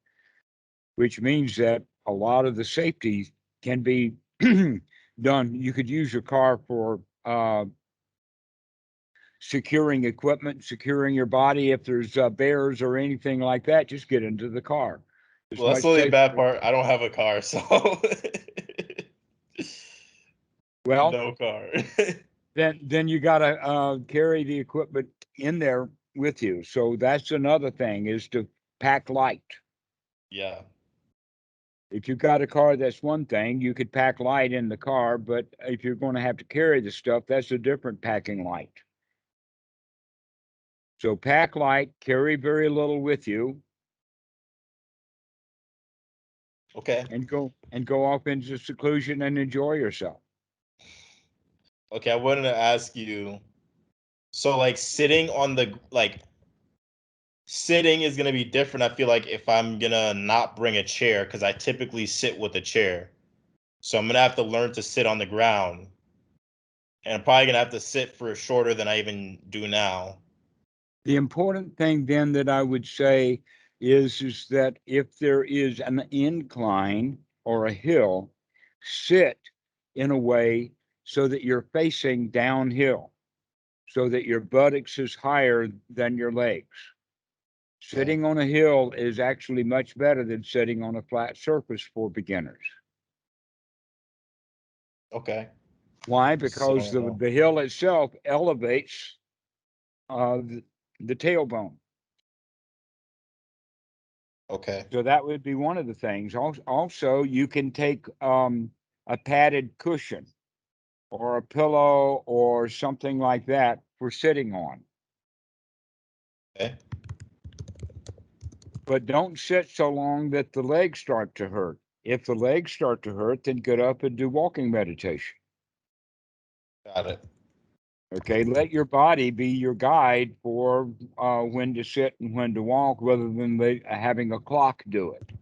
which means that a lot of the safety can be done. You could use your car for securing equipment, securing your body. If there's bears or anything like that, just get into the car. It's Well, that's the much only bad safer. part. I don't have a car, so Well, no car. then you got to carry the equipment in there with you. So that's another thing is to pack light. Yeah. If you've got a car, that's one thing. You could pack light in the car, but if you're going to have to carry the stuff, that's a different packing light. So pack light, carry very little with you, Okay. and go off into seclusion and enjoy yourself. Okay, I wanted to ask you, so like sitting is gonna be different. I feel like if I'm gonna not bring a chair, because I typically sit with a chair. So I'm gonna have to learn to sit on the ground, and I'm probably gonna have to sit for shorter than I even do now. The important thing then that I would say is that if there is an incline or a hill, sit in a way so that you're facing downhill, so that your buttocks is higher than your legs. Okay. Sitting on a hill is actually much better than sitting on a flat surface for beginners. Okay. Why? Sit Because on the hill. the hill itself elevates the tailbone. Okay. So that would be one of the things. Also, you can take a padded cushion or a pillow or something like that for sitting on. Okay. But don't sit so long that the legs start to hurt. If the legs start to hurt, then get up and do walking meditation. Got it. Okay, let your body be your guide for when to sit and when to walk, rather than having a clock do it.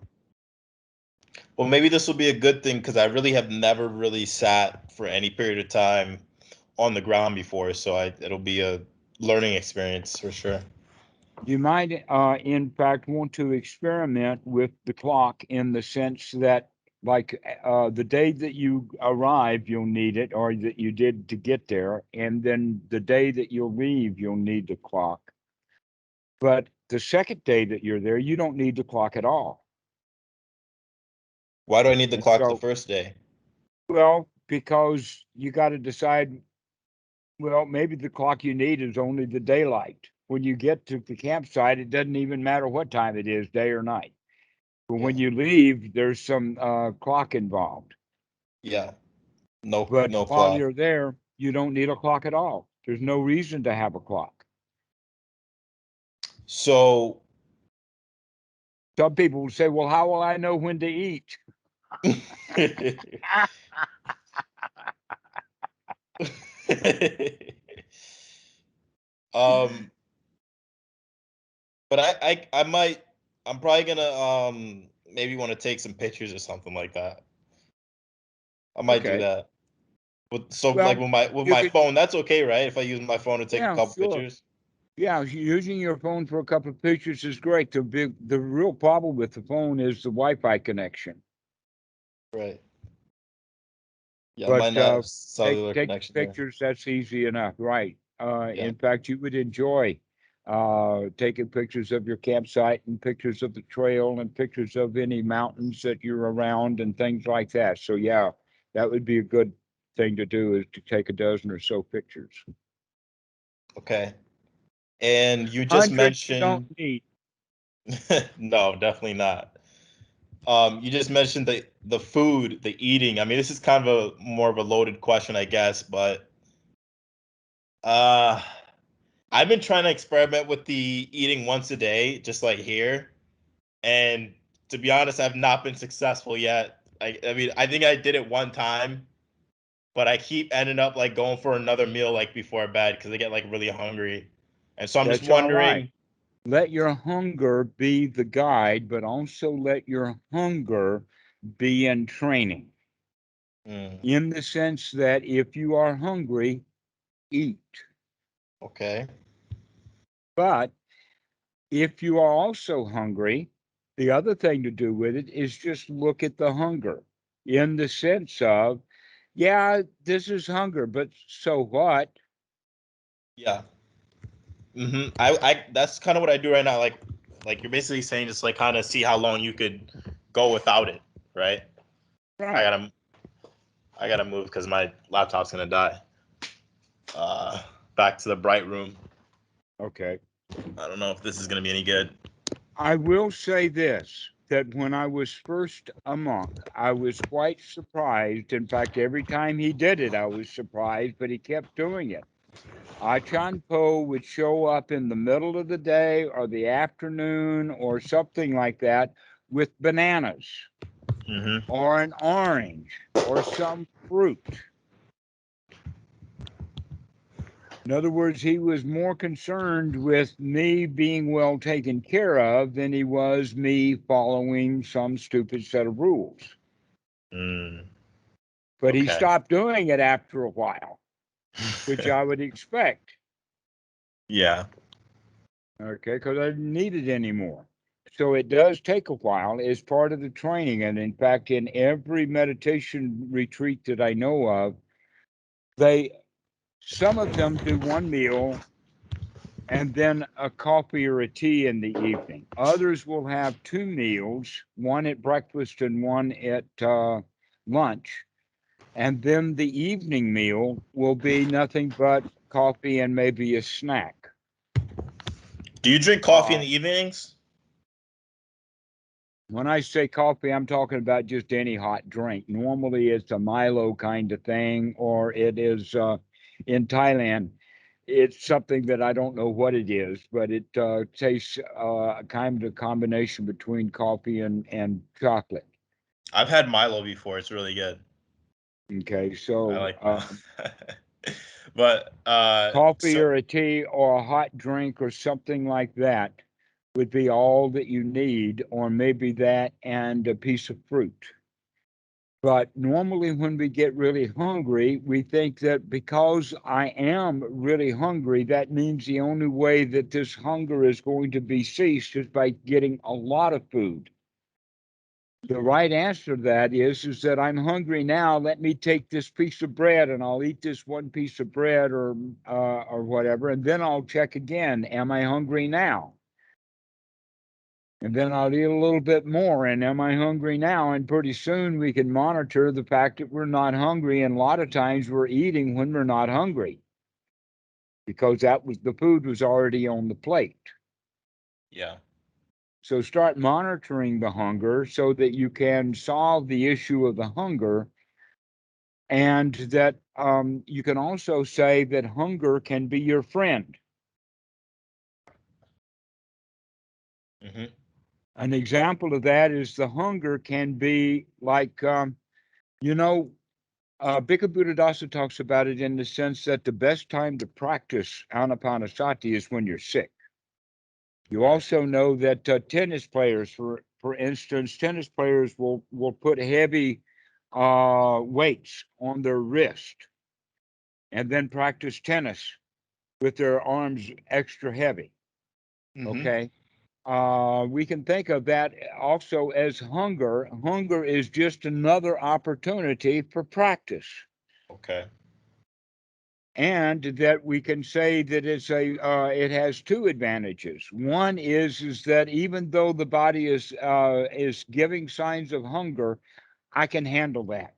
Well, maybe this will be a good thing because I really have never really sat for any period of time on the ground before, so it'll be a learning experience for sure. You might, in fact, want to experiment with the clock in the sense that, like, the day that you arrive, you'll need it, or that you did to get there, and then the day that you'll leave, you'll need the clock. But the second day that you're there, you don't need the clock at all. Why do I need the And clock the so, first day? well, because you got to decide, well, maybe the clock you need is only the daylight. When you get to the campsite, it doesn't even matter what time it is, day or night. But Yeah. when you leave, there's some clock involved. Yeah. No, But no while clock. you're there, you don't need a clock at all. There's no reason to have a clock. So Some people will say, well, how will I know when to eat? um but I might, I'm probably gonna maybe want to take some pictures or something like that. I might do Okay. that. So like Well, with my you could, phone, that's okay, right? If I use my phone to take a yeah, couple sure. pictures. Yeah, using your phone for a couple of pictures is great. The real problem with the phone is the Wi-Fi connection. Right. Yeah, I might But not have take cellular take connection there. pictures. That's easy enough, right? Yeah. In fact, you would enjoy taking pictures of your campsite and pictures of the trail and pictures of any mountains that you're around and things like that. So yeah, that would be a good thing to do, is to take a dozen or so pictures. Okay. And you just Hundreds you don't mentioned need. no, definitely not. You just mentioned the food, the eating. I mean, this is kind of a more of a loaded question, I guess, but uh I've been trying to experiment with the eating once a day, just like here. And to be honest, I've not been successful yet. I mean, I think I did it one time, but I keep ending up like going for another meal like before bed because I get like really hungry. And so I'm just That's all right. wondering, Let your hunger be the guide, but also let your hunger be in training, hmm, in the sense that if you are hungry, eat. okay, But if you are also hungry, the other thing to do with it is just look at the hunger, in the sense of, yeah, this is hunger, but so what? yeah, I that's kind of what I do right now. Like you're basically saying, just like kind of see how long you could go without it, right? I Right. gotta I gotta move because my laptop's gonna die. Back to the bright room. Okay. I don't know if this is gonna be any good. I will say this, that when I was first a monk, I was quite surprised. In fact, every time he did it, I was surprised, but he kept doing it. Achan Po would show up in the middle of the day or the afternoon or something like that with bananas Mm-hmm. or an orange or some fruit. In other words, he was more concerned with me being well taken care of than he was me following some stupid set of rules. Mm. But he Okay. stopped doing it after a while, which I would expect. Yeah. Okay, because I didn't need it anymore. So it does take a while as part of the training. And in fact, in every meditation retreat that I know of, some of them do one meal and then a coffee or a tea in the evening. Others will have two meals, one at breakfast and one at lunch. And then the evening meal will be nothing but coffee and maybe a snack. Do you drink coffee in the evenings? When I say coffee, I'm talking about just any hot drink. Normally, it's a Milo kind of thing, or it is in Thailand. It's something that I don't know what it is, but it tastes kind of a combination between coffee and chocolate. I've had Milo before. It's really good. Okay, I so like Milo. But coffee so or a tea or a hot drink or something like that would be all that you need, or maybe that and a piece of fruit. But normally, when we get really hungry, we think that because I am really hungry, that means the only way that this hunger is going to be ceased is by getting a lot of food. The right answer to that is that I'm hungry now. Let me take this piece of bread and I'll eat this one piece of bread or whatever, and then I'll check again. Am I hungry now? And then I'll eat a little bit more. And am I hungry now? And pretty soon we can monitor the fact that we're not hungry. And a lot of times we're eating when we're not hungry because the food was already on the plate. yeah. So start monitoring the hunger so that you can solve the issue of the hunger. And that you can also say that hunger can be your friend. Hmm. An example of that is the hunger can be like, you know, Bhikkhu Buddhadasa talks about it in the sense that the best time to practice anapanasati is when you're sick. You Right. also know that tennis players, for instance, tennis players will put heavy weights on their wrist and then practice tennis with their arms extra heavy. Hmm. Okay. We can think of that also as hunger. Hunger is just another opportunity for practice. Okay. And that we can say that it has two advantages. One is that even though the body is giving signs of hunger, I can handle that.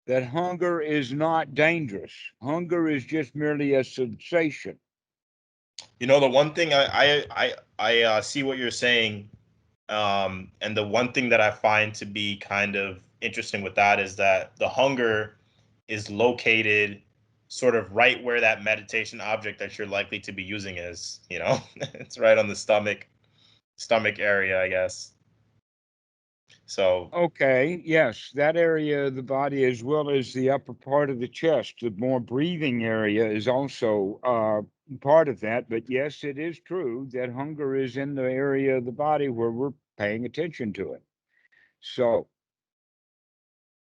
That hunger is not dangerous. Hunger is just merely a sensation. You know, the one thing I see what you're saying, and the one thing that I find to be kind of interesting with that is that the hunger is located sort of right where that meditation object that you're likely to be using is. You know, it's right on the stomach area, I guess. So Okay, yes, that area of the body as well as the upper part of the chest, the more breathing area is also part of that. But yes, it is true that hunger is in the area of the body where we're paying attention to it. So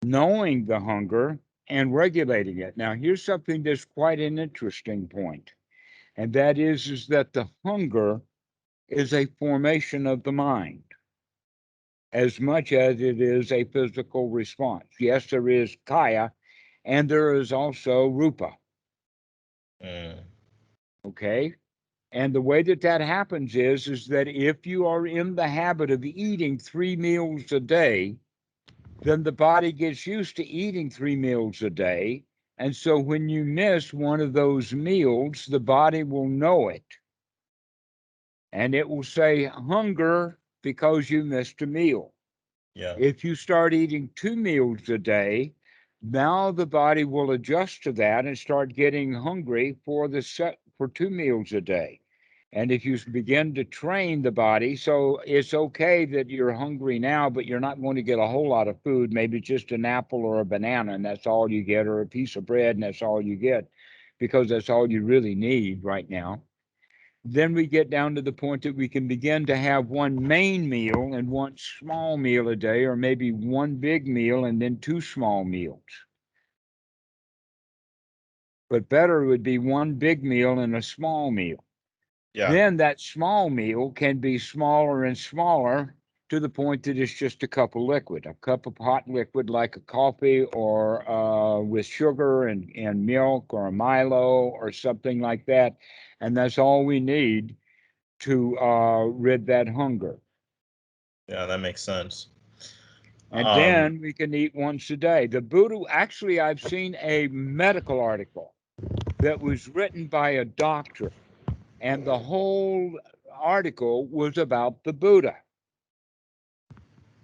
knowing the hunger and regulating it. Now, here's something that's quite an interesting point, and that is that the hunger is a formation of the mind as much as it is a physical response. Yes, there is kaya, and there is also rupa. mm, Okay. And the way that that happens is that if you are in the habit of eating 3 meals a day, then the body gets used to eating 3 meals a day. And so when you miss one of those meals, the body will know it. And it will say hunger because you missed a meal. yeah. If you start eating 2 meals a day, now the body will adjust to that and start getting hungry for 2 meals a day. And if you begin to train the body, so it's okay that you're hungry now, but you're not going to get a whole lot of food, maybe just an apple or a banana, and that's all you get, or a piece of bread, and that's all you get, because that's all you really need right now. then we get down to the point that we can begin to have one main meal and one small meal a day, or maybe one big meal and then two small meals. But better would be one big meal and a small meal. Yeah. Then that small meal can be smaller and smaller to the point that it's just a cup of liquid, a cup of hot liquid like a coffee, or with sugar and milk, or a Milo or something like that. And that's all we need to rid that hunger. Yeah, that makes sense. And then we can eat once a day. The Buddha, actually, I've seen a medical article that was written by a doctor, and the whole article was about the Buddha.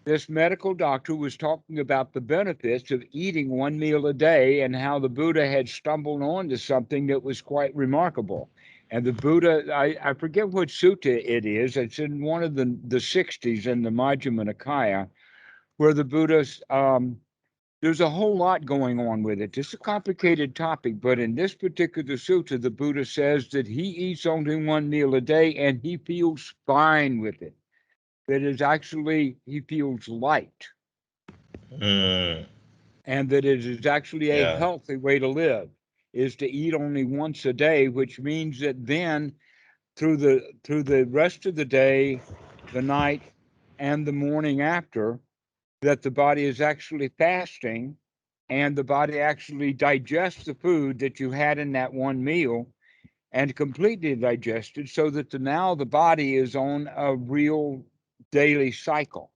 This medical doctor was talking about the benefits of eating one meal a day and how the Buddha had stumbled onto something that was quite remarkable. And the Buddha, I forget what sutta it is, it's in one of the 60s in the Majjhima Nikaya, where the Buddha's, there's a whole lot going on with it. It's a complicated topic, but in this particular sutta, the Buddha says that he eats only one meal a day and he feels fine with it. That is actually, he feels light. Mm. And that it is actually a Yeah. healthy way to live, is to eat only once a day, which means that then through the rest of the day, the night, and the morning after, that the body is actually fasting, and the body actually digests the food that you had in that one meal and completely digested, so that now the body is on a real daily cycle.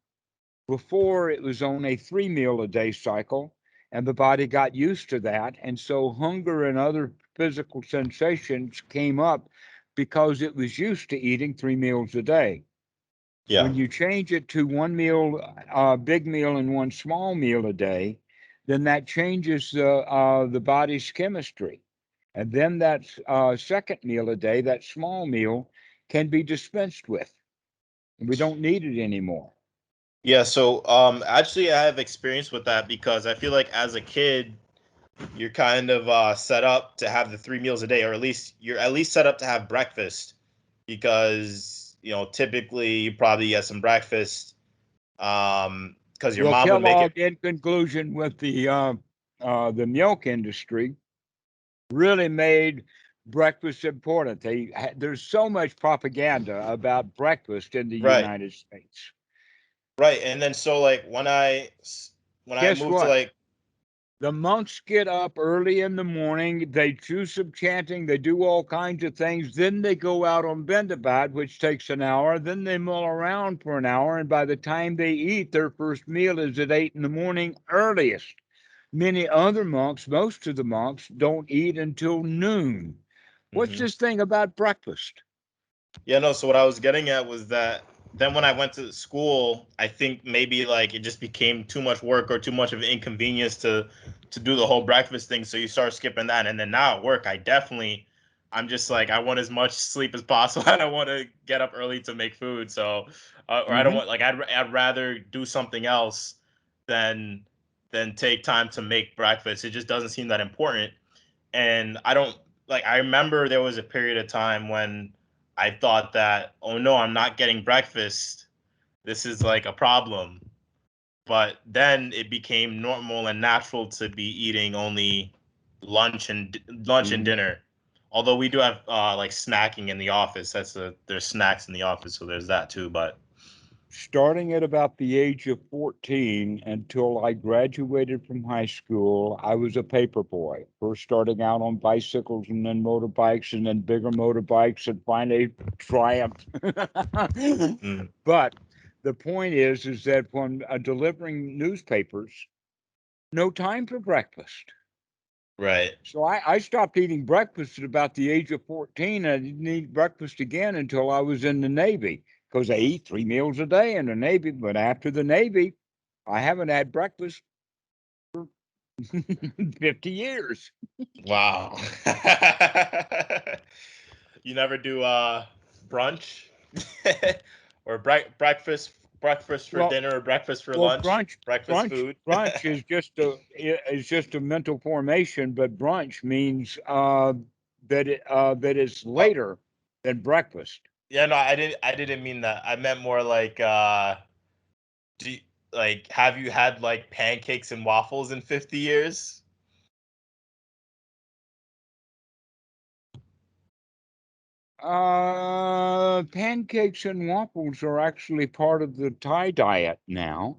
Before, it was on a 3 meal a day cycle, and the body got used to that. And so hunger and other physical sensations came up because it was used to eating 3 meals a day. Yeah. When you change it to one meal, big meal, and one small meal a day, then that changes the body's chemistry. And then that second meal a day, that small meal, can be dispensed with. We don't need it anymore. Yeah, so actually I have experience with that because I feel like as a kid you're kind of set up to have the 3 meals a day, or at least you're at least set up to have breakfast because typically you probably get some breakfast because your Well, mom would make it. Kellogg, in conclusion, with the milk industry, really made breakfast important. There's so much propaganda about breakfast in the Right, United States. right. And then so like when I Guess moved to what? like. The monks get up early in the morning, they do some chanting, they do all kinds of things, then they go out on Bendabat, which takes an hour, then they mull around for an hour, and by the time they eat, their first meal is at 8 in the morning earliest. Many other monks, most of the monks, don't eat until noon. What's Mhm. this thing about breakfast? Yeah, no, so what I was getting at was that then when I went to school, I think maybe like it just became too much work or too much of an inconvenience to do the whole breakfast thing. So you start skipping that. And then now at work, I'm just like, I want as much sleep as possible. I don't want to get up early to make food. So, or I don't Mm-hmm. want, like, I'd rather do something else than, than take time to make breakfast. It just doesn't seem that important. And I don't like, I remember there was a period of time when I thought that, oh no, I'm not getting breakfast. This is like a problem. But then it became normal and natural to be eating only lunch and Mm-hmm. dinner. Although we do have like snacking in the office. There's snacks in the office, so there's that too. But Starting at about the age of 14 until I graduated from high school, I was a paper boy. First starting out on bicycles and then motorbikes and then bigger motorbikes and finally triumphed. mm, But the point is that when delivering newspapers, no time for breakfast. right. So I stopped eating breakfast at about the age of 14. I didn't eat breakfast again until I was in the Navy, because I eat 3 meals a day in the Navy. But after the Navy, I haven't had breakfast 50 years. Wow. You never do brunch or breakfast for Well, dinner or breakfast for well, lunch, breakfast food. brunch is just a mental formation, but brunch means that it's Oh, later. than breakfast. Yeah, no, I didn't mean that. I meant more like do you, like have you had like pancakes and waffles in 50 years? Pancakes and waffles are actually part of the Thai diet now,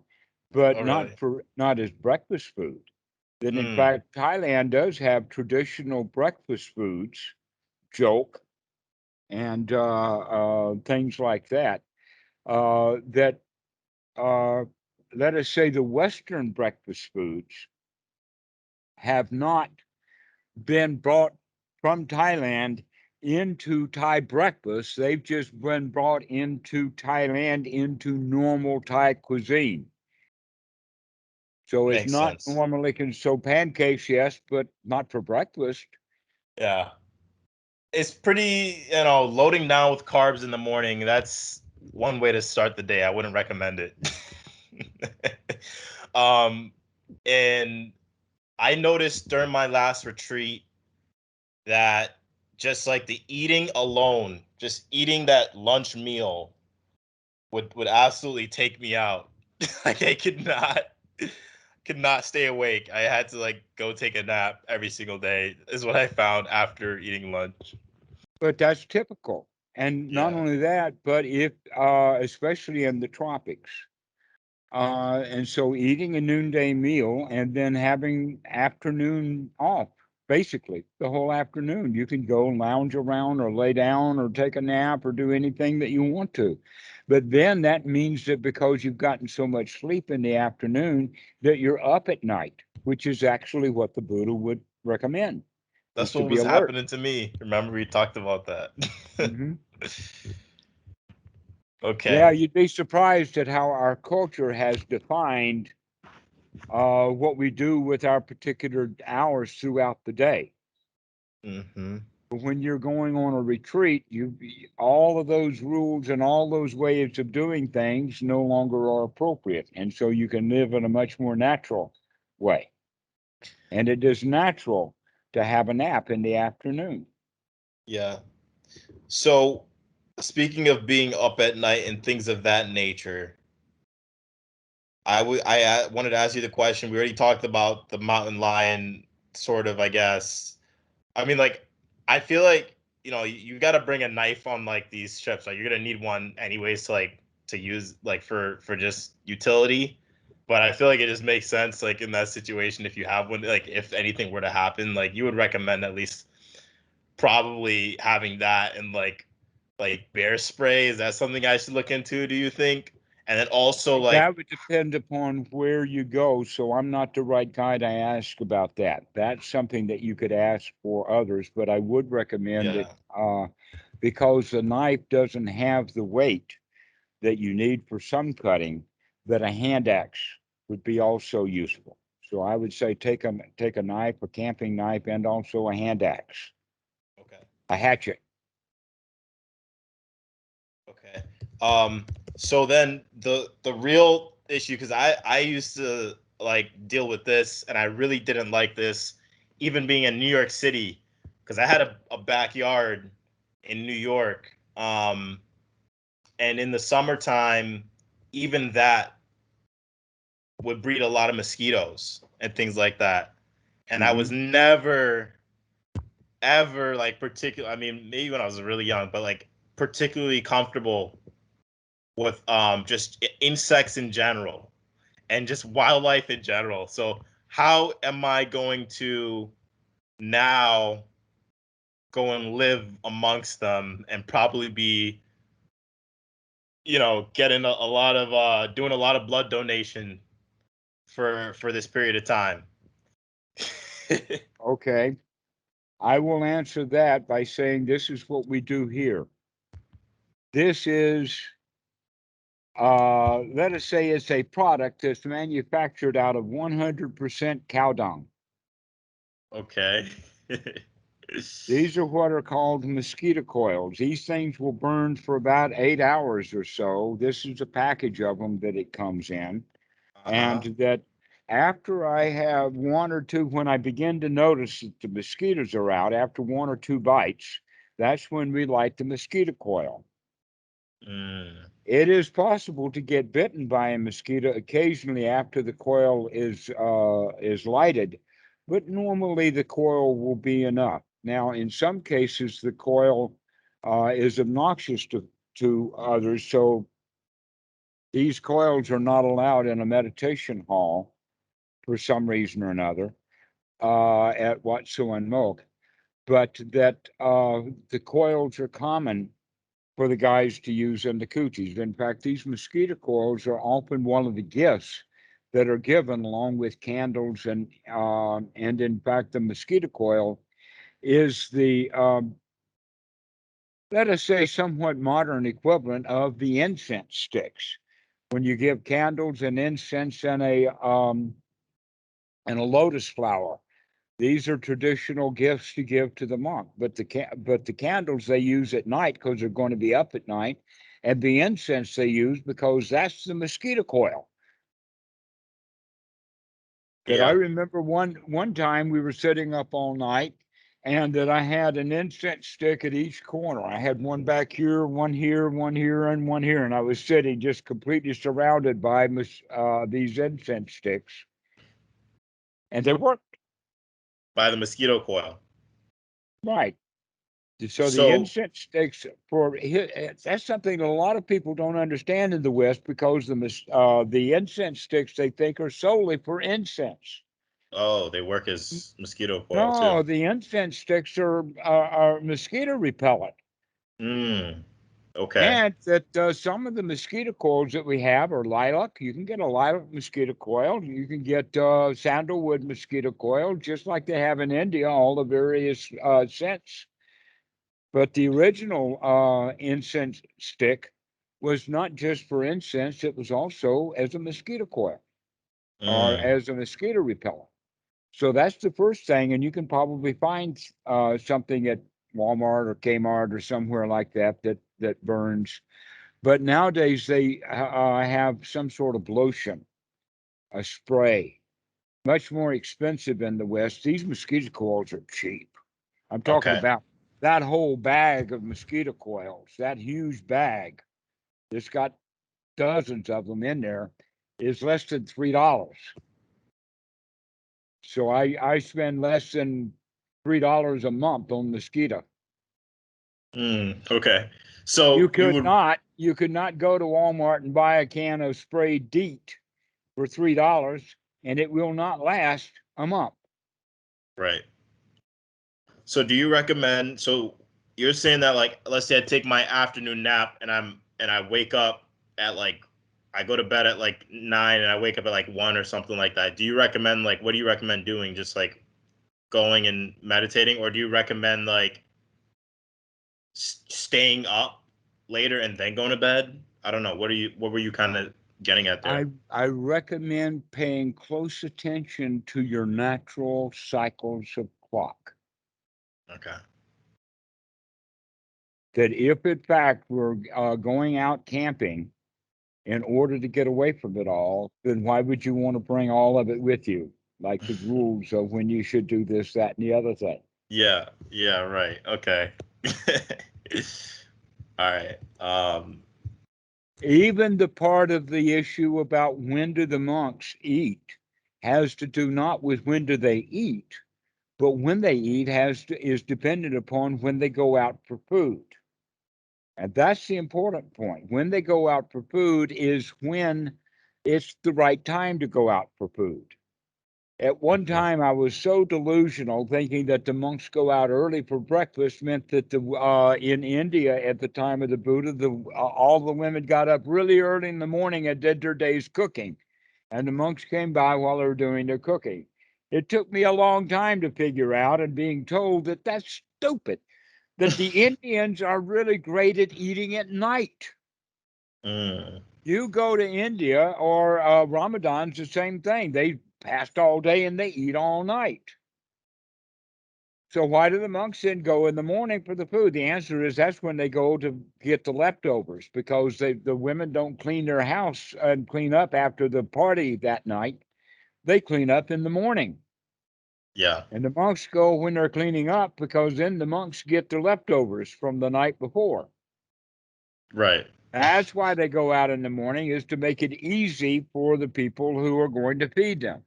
but Oh, really? not as breakfast food. Then, in Mm, fact, Thailand does have traditional breakfast foods, jok, and things like that. That let us say the Western breakfast foods have not been brought from Thailand into Thai breakfast. They've just been brought into Thailand into normal Thai cuisine. So it's makes not sense. normally so pancakes, yes, but not for breakfast. Yeah. It's pretty, loading down with carbs in the morning. That's one way to start the day. I wouldn't recommend it. um, and I noticed during my last retreat that just like the eating alone, just eating that lunch meal would absolutely take me out. Like I could not stay awake. I had to like go take a nap every single day is what I found after eating lunch. But that's typical. And not Yeah. only that, but if especially in the tropics. And so eating a noonday meal and then having afternoon off, basically the whole afternoon. You can go lounge around or lay down or take a nap or do anything that you want to. But then that means that because you've gotten so much sleep in the afternoon, that you're up at night, which is actually what the Buddha would recommend, is That's to what be was alert. happening to me. Remember we talked about that. Hmm. Yeah, Okay. you'd be surprised at how our culture has defined what we do with our particular hours throughout the day. Hmm. But when you're going on a retreat, all of those rules and all those ways of doing things no longer are appropriate, and so you can live in a much more natural way. And it is natural to have a nap in the afternoon. Yeah. So speaking of being up at night and things of that nature, I wanted to ask you the question. We already talked about the mountain lion, sort of, I guess. I mean, like, I feel like you got to bring a knife on like these trips. Like, you're gonna need one anyways to like to use like for just utility. But I feel like it just makes sense, like in that situation, if you have one, like if anything were to happen, like you would recommend at least probably having that and like bear spray. Is that something I should look into? Do you think? And then also like, That would depend upon where you go. So I'm not the right guy to ask about that. That's something that you could ask for others, but I would recommend it yeah, because the knife doesn't have the weight that you need for some cutting, that a hand axe would be also useful. So I would say take a knife, a camping knife, and also a hand axe, okay. a hatchet. Okay. So then the real issue, because I used to like deal with this, and I really didn't like this, even being in New York City, because I had a backyard in New York. And in the summertime, even that would breed a lot of mosquitoes and things like that. And I was Hmm. never ever like particular. I mean, maybe when I was really young, but like particularly comfortable with just insects in general and just wildlife in general. So how am I going to now go and live amongst them and probably be, getting a lot of doing a lot of blood donation for this period of time? Okay. I will answer that by saying this is what we do here. This is, let us say, it's a product that's manufactured out of 100% cow dung. Okay. These are what are called mosquito coils. These things will burn for about 8 hours or so. This is a package of them that it comes in. And Uh-huh. that after I have one or two, when I begin to notice that the mosquitoes are out, after one or two bites, that's when we light the mosquito coil. Mm. It is possible to get bitten by a mosquito occasionally after the coil is lighted, but normally the coil will be enough. Now, in some cases, the coil is obnoxious to others, so these coils are not allowed in a meditation hall for some reason or another at Wat Suan Mok, but that the coils are common for the guys to use in the coochies. In fact, these mosquito coils are often one of the gifts that are given along with candles, and in fact, the mosquito coil is the let us say somewhat modern equivalent of the incense sticks. When you give candles and incense and a lotus flower, these are traditional gifts to give to the monk. But the candles they use at night because they're going to be up at night, and the incense they use because that's the mosquito coil. That I Yeah. remember one time we were sitting up all night, and that I had an incense stick at each corner. I had one back here, one here, and one here, and I was sitting just completely surrounded by these incense sticks, and they worked By the mosquito coil. right. So the So, incense sticks that's something that a lot of people don't understand in the West, because the incense sticks they think are solely for incense. oh, they work as mosquito coil too. No, the incense sticks are mosquito repellent. Mm. Okay. And that some of the mosquito coils that we have are lilac. You can get a lilac mosquito coil. You can get sandalwood mosquito coil, just like they have in India, all the various scents. But the original incense stick was not just for incense, it was also as a mosquito coil or Mm. as a mosquito repellent. So that's the first thing. And you can probably find something at Walmart or Kmart or somewhere like that burns. But nowadays they have some sort of lotion, a spray, much more expensive in the West. These mosquito coils are cheap. I'm talking Okay. about that whole bag of mosquito coils, that huge bag that's got dozens of them in there, is less than $3. So I spend less than $3 a month on mosquito. Mm. Okay. So you would You could not go to Walmart and buy a can of spray DEET for $3, and it will not last a month. right. So do you recommend, so you're saying that, like, let's say I take my afternoon nap and I wake up at like, I go to bed at like 9 and I wake up at like 1 or something like that. Do you recommend, like, what do you recommend doing? Just like going and meditating, or do you recommend like staying up later and then going to bed? I don't know. What were you kind of getting at there? I recommend paying close attention to your natural cycles of clock. Okay. That if in fact we're going out camping in order to get away from it all, then why would you want to bring all of it with you? Like the rules of when you should do this, that, and the other thing. Yeah. Yeah. Right. Okay. All right. Even the part of the issue about when do the monks eat has to do not with when do they eat, but when they eat is dependent upon when they go out for food. And that's the important point. When they go out for food is when it's the right time to go out for food. At one Mhm. time, I was so delusional, thinking that the monks go out early for breakfast meant that in India at the time of the Buddha, all the women got up really early in the morning and did their day's cooking, and the monks came by while they were doing their cooking. It took me a long time to figure out, and being told that that's stupid. That the Indians are really great at eating at night. Mm. You go to India or Ramadan's the same thing. They fast all day and they eat all night. So why do the monks then go in the morning for the food? The answer is that's when they go to get the leftovers, because the women don't clean their house and clean up after the party that night. They clean up in the morning. Yeah. And the monks go when they're cleaning up, because then the monks get the leftovers from the night before. Right. That's why they go out in the morning, is to make it easy for the people who are going to feed them.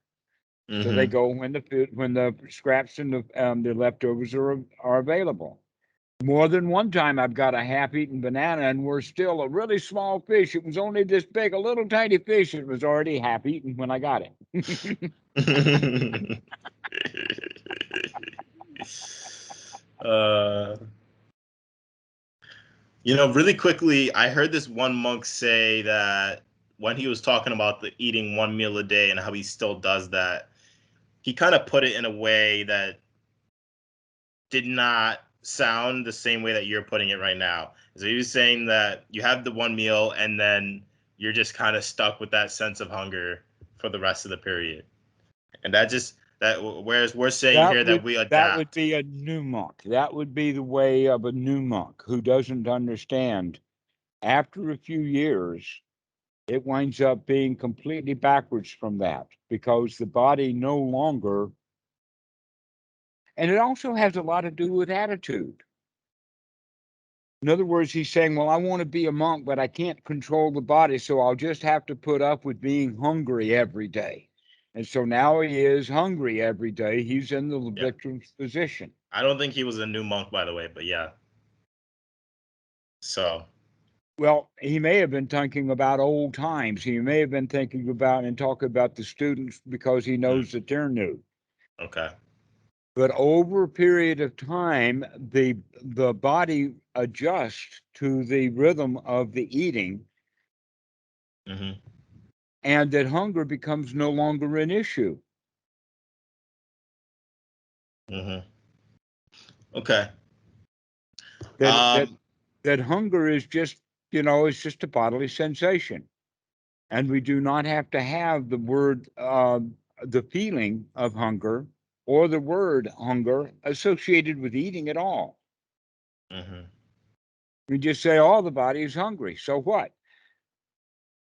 So they go when the food, when the scraps and the leftovers are available. More than one time, I've got a half-eaten banana, and we're still a really small fish. It was only this big, a little tiny fish. It was already half-eaten when I got it. uh, really quickly, I heard this one monk say that when he was talking about the eating one meal a day and how he still does that, he kind of put it in a way that did not sound the same way that you're putting it right now. So he was saying that you have the one meal and then you're just kind of stuck with that sense of hunger for the rest of the period. And whereas we're saying here that we that would adapt. be a new monk. That would be the way of a new monk who doesn't understand. After a few years, it winds up being completely backwards from that, because the body no longer, and it also has a lot to do with attitude. In other words, he's saying, well, I want to be a monk, but I can't control the body, so I'll just have to put up with being hungry every day. And so now he is hungry every day. He's in the Yeah. victim's position. I don't think he was a new monk, by the way, but yeah. So. Well, he may have been thinking about old times. He may have been thinking about and talking about the students, because he knows that they're new. Okay. But over a period of time, the body adjusts to the rhythm of the eating, and that hunger becomes no longer an issue. Okay. That hunger is just, it's just a bodily sensation, and we do not have to have the word, the feeling of hunger, or the word hunger associated with eating at all. We just say, oh, the body is hungry, so what?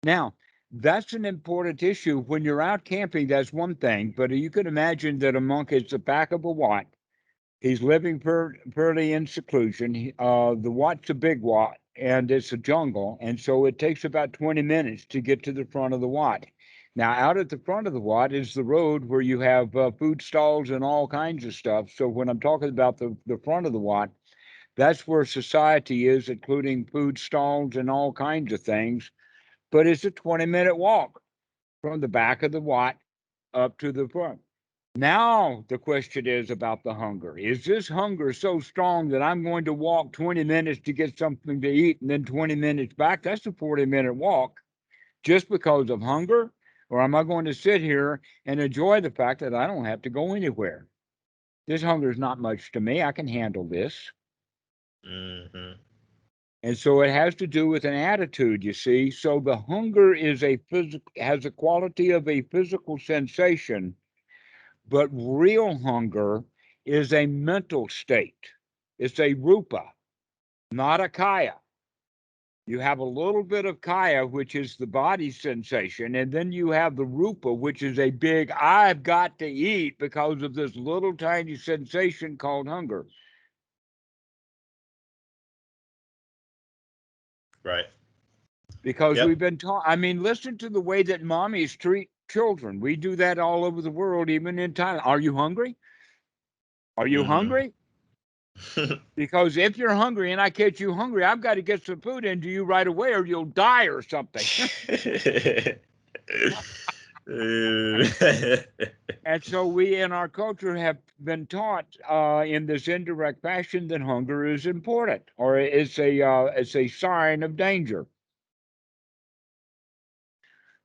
Now, that's an important issue. When you're out camping, that's one thing, but you can imagine that a monk is the back of a wat. He's living purely in seclusion. The wat's a big wat, and it's a jungle, and so it takes about 20 minutes to get to the front of the wat. Now, out at the front of the wat is the road where you have food stalls and all kinds of stuff. So when I'm talking about the front of the wat, that's where society is, including food stalls and all kinds of things. But it's a 20-minute walk from the back of the wat up to the front. Now, the question is about the hunger. Is this hunger so strong that I'm going to walk 20 minutes to get something to eat and then 20 minutes back? That's a 40-minute walk, just because of hunger? Or am I going to sit here and enjoy the fact that I don't have to go anywhere? This hunger is not much to me. I can handle this. And so it has to do with an attitude, you see. So the hunger is has a quality of a physical sensation, but real hunger is a mental state. It's a rupa, not a kaya. You have a little bit of kaya, which is the body sensation, and then you have the rupa, which is a big, I've got to eat because of this little tiny sensation called hunger. Right. Because Yep. we've been taught, listen to the way that mommies treat children. We do that all over the world, even in Thailand. Are you hungry? Are you hungry? Because if you're hungry and I catch you hungry, I've got to get some food into you right away, or you'll die or something. And so we in our culture have been taught in this indirect fashion that hunger is important, or it's a sign of danger.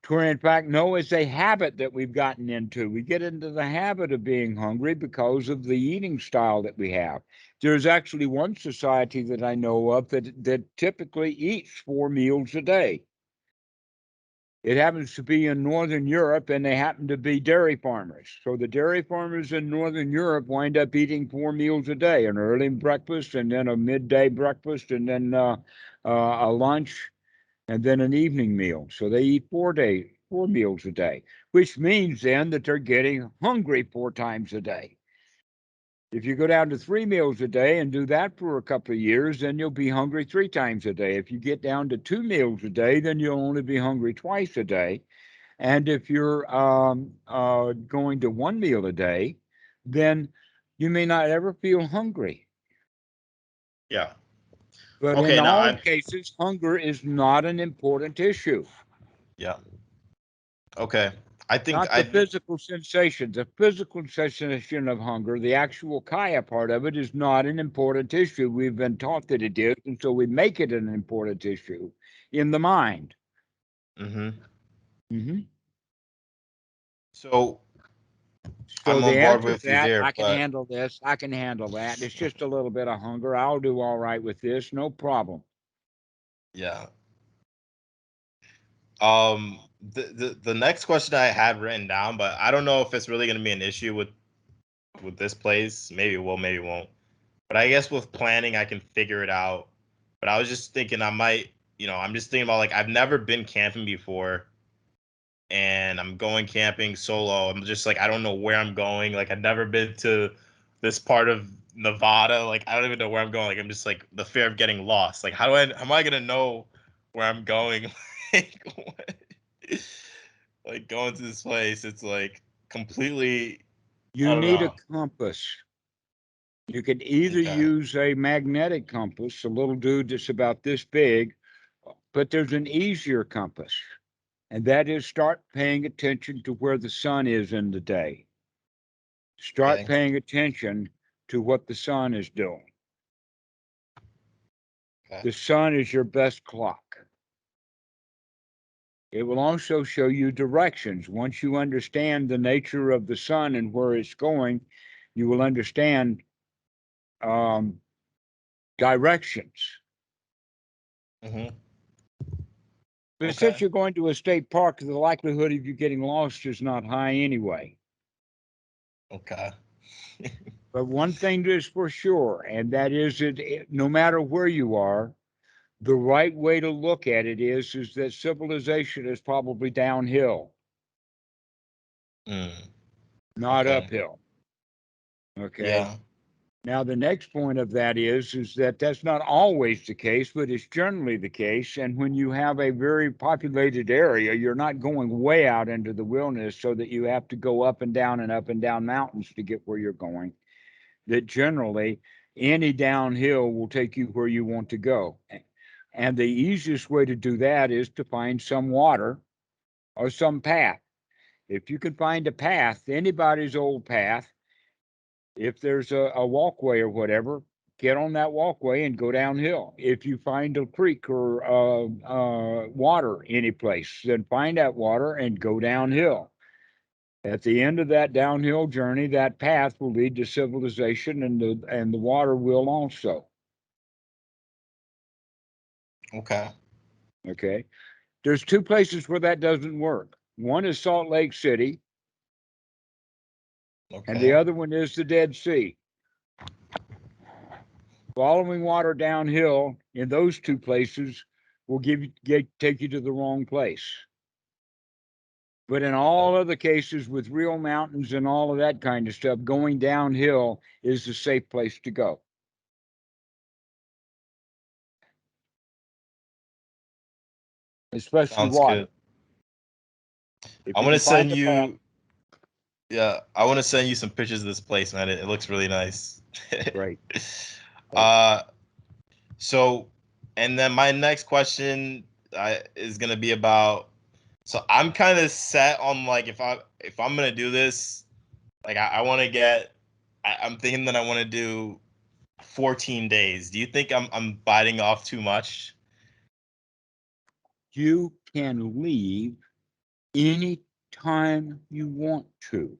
Where in fact, no, it's a habit that we've gotten into. We get into the habit of being hungry because of the eating style that we have. There's actually one society that I know of that typically eats 4 meals a day. It happens to be in Northern Europe, and they happen to be dairy farmers. So the dairy farmers in Northern Europe wind up eating 4 meals a day: an early breakfast, and then a midday breakfast, and then a lunch, and then an evening meal. So they eat 4 meals a day. which means then that they're getting hungry 4 times a day. If you go down to 3 meals a day and do that for a couple of years, then you'll be hungry 3 times a day. If you get down to 2 meals a day, then you'll only be hungry twice a day. And if you're going to 1 meal a day, then you may not ever feel hungry. Yeah. But Okay, in now all cases, hunger is not an important issue. yeah. Okay. I think Not the physical sensation. The physical sensation of hunger, the actual kaya part of it, is not an important issue. We've been taught that it is, and so we make it an important issue in the mind. So So I'm the on board answer to with you that, there, I can but handle this. I can handle that. It's just a little bit of hunger. I'll do all right with this. No problem. yeah. The next question I had written down, but I don't know if it's really going to be an issue with this place. Maybe it will, maybe it won't. But I guess with planning, I can figure it out. But I was just thinking I might, I'm just thinking about like I've never been camping before, and I'm going camping solo. I'm just like I don't know where I'm going. Like I've never been to this part of Nevada. Like I don't even know where I'm going. Like I'm just like the fear of getting lost. Like how am I gonna know where I'm going? Like, like going to this place, it's like completely. I You don't need a know. compass. You can either Okay. use a magnetic compass, a little dude that's about this big, but there's an easier compass, and that is start paying attention to where the sun is in the day. Start Okay. paying attention to what the sun is doing. Okay. The sun is your best clock. It will also show you directions. Once you understand the nature of the sun and where it's going, you will understand directions. Mm-hmm. But Okay. since you're going to a state park, the likelihood of you getting lost is not high anyway. Okay. But one thing is for sure, and that is that no matter where you are, the right way to look at it is that civilization is probably downhill, Mm. not Okay. uphill. Okay. Yeah. Now, the next point of that is that that's not always the case, but it's generally the case. And when you have a very populated area, you're not going way out into the wilderness so that you have to go up and down mountains to get where you're going. That generally, any downhill will take you where you want to go. And the easiest way to do that is to find some water or some path. If you can find a path, anybody's old path, if there's a walkway or whatever, get on that walkway and go downhill. If you find a creek or water any place, then find that water and go downhill. At the end of that downhill journey, that path will lead to civilization, and the water will also. Okay. Okay. There's 2 places where that doesn't work. One is Salt Lake City, and the Okay. other one is the Dead Sea. Following water downhill in those 2 places will take you to the wrong place. But in all other cases with real mountains and all of that kind of stuff, going downhill is the safe place to go. Especially Sounds water. good. If I'm you gonna can find send a path, you. Yeah, I want to send you some pictures of this place, man. It looks really nice. great. uh, so, and then my next question is gonna be about. So I'm kind of set on like if I'm gonna do this, like I want to get. I'm thinking that I want to do 14 days. Do you think I'm biting off too much? You can leave any time you want to.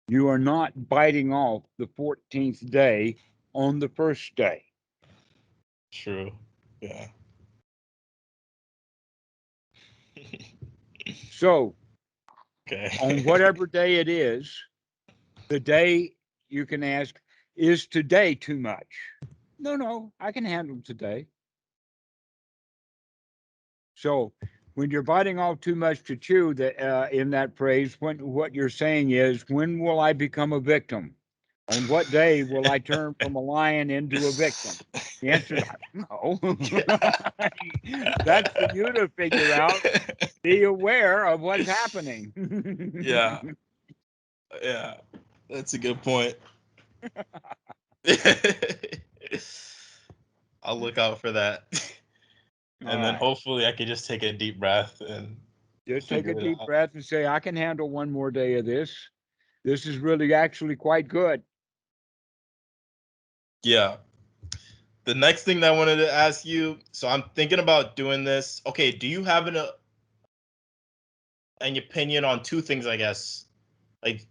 You are not biting off the 14th day on the first day. True. Yeah. So, on Okay. whatever day it is, the day you can ask, is today too much? No, I can handle today. So when you're biting off too much to chew, that in that phrase, what you're saying is, when will I become a victim? On what day will I turn from a lion into a victim? The answer is no. That's for you to figure out. Be aware of what's happening. Yeah. Yeah. That's a good point. I'll look out for that. And then hopefully I can just take a deep breath and just take figure a it deep out. breath and say, I can handle one more day of this. This is really actually quite good. Yeah. The next thing that I wanted to ask you, so I'm thinking about doing this. Okay, do you have an opinion on two things, I guess? Like,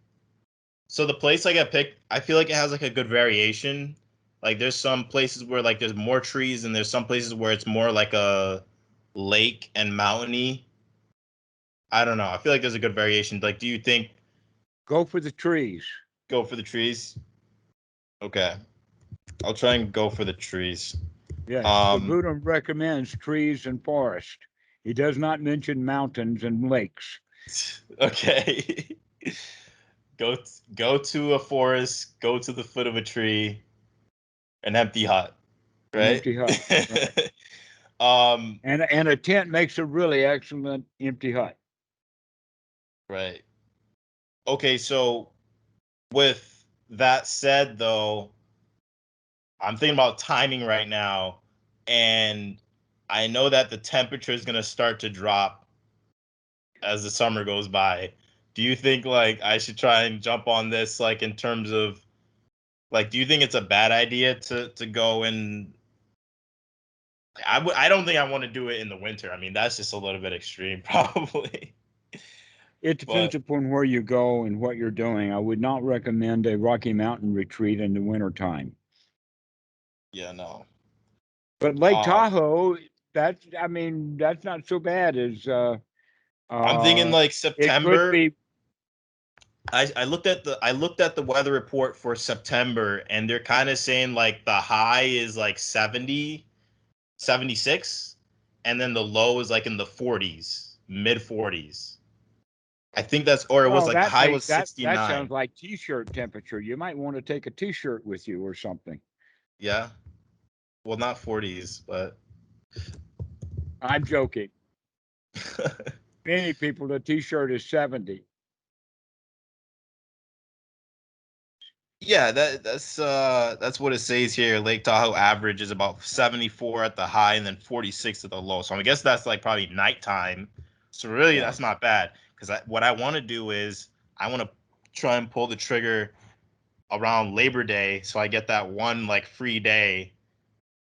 so the place I got picked, I feel like it has like a good variation. Like there's some places where like there's more trees and there's some places where it's more like a lake and mountainy. I don't know. I feel like there's a good variation. Like, do you think Go for the trees. go for the trees? Okay. I'll try and go for the trees. Yes, the Buddha recommends trees and forest. He does not mention mountains and lakes. Okay. Go to a forest, go to the foot of a tree, an empty hut, An right? empty hut. Right. um And a tent makes a really excellent empty hut. right. Okay, so with that said though, I'm thinking about timing right now, and I know that the temperature is going to start to drop as the summer goes by. Do you think like I should try and jump on this like in terms of like do you think it's a bad idea to go and I don't think I want to do it in the winter. I mean, that's just a little bit extreme probably. It depends But upon where you go and what you're doing. I would not recommend a Rocky Mountain retreat in the wintertime. yeah, no. But Lake Um Tahoe, that's not so bad as I'm thinking uh like it could September. be. I looked at the weather report for September and they're kind of saying like the high is like 70, 76, and then the low is like in the 40s, mid 40s. I think that's or it was Well, like the that high make was that sounds 69. like t-shirt temperature. You might want to take a t-shirt with you or something. Yeah. Well, not 40s, but I'm joking. Many people, the t-shirt is 70. yeah, that's what it says here. Lake Tahoe average is about 74 at the high and then 46 at the low. So I guess that's like probably nighttime. So really, Yeah. that's not bad. Because what I want to do is I want to try and pull the trigger around Labor Day, so I get that one like free day.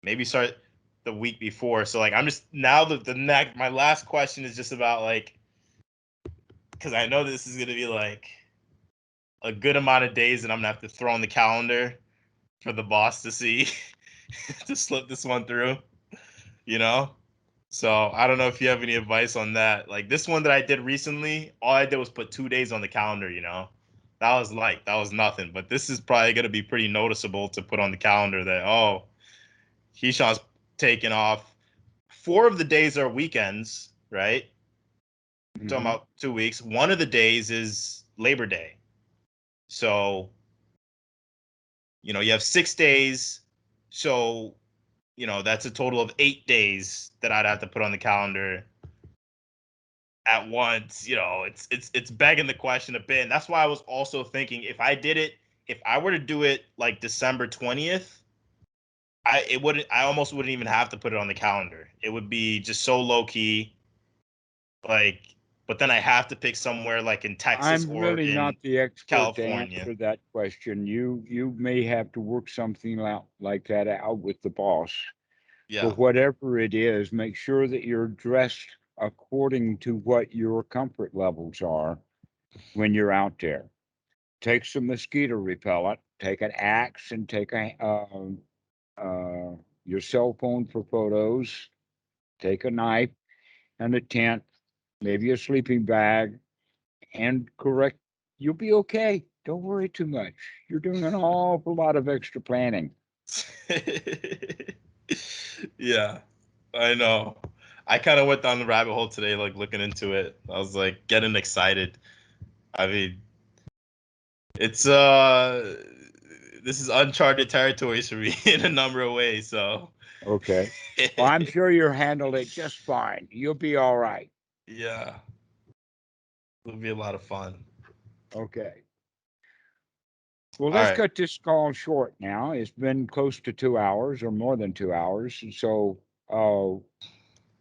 Maybe start the week before. So like I'm just now the next my last question is just about like because I know this is gonna be like a good amount of days that I'm gonna have to throw on the calendar for the boss to see to slip this one through, you know? So I don't know if you have any advice on that. Like this one that I did recently, all I did was put 2 days on the calendar, you know? That was nothing. But this is probably gonna be pretty noticeable to put on the calendar that, oh, Keyshawn's taking off. 4 of the days are weekends, right? Talking Mm-hmm. about 2 weeks. One of the days is Labor Day. So, you have 6 days. So, that's a total of 8 days that I'd have to put on the calendar at once. It's begging the question a bit. And that's why I was also thinking if I were to do it like December 20th, I almost wouldn't even have to put it on the calendar. It would be just so low key. Like, but then I have to pick somewhere like in Texas I'm or really not in the expert to California. answer that question. You may have to work something out like that out with the boss. Yeah. But whatever it is, make sure that you're dressed according to what your comfort levels are when you're out there. Take some mosquito repellent, take an axe, and take your cell phone for photos. Take a knife and a tent, maybe a sleeping bag, and correct. You'll be okay. Don't worry too much. You're doing an awful lot of extra planning. Yeah, I know. I kind of went down the rabbit hole today, like looking into it. I was like getting excited. I mean, it's this is uncharted territories for me in a number of ways. So Okay. Well, I'm sure you'll handle it just fine. You'll be all right. yeah, it'll be a lot of fun. Okay. Well, All let's right. cut this call short now. It's been close to 2 hours or more than 2 hours. So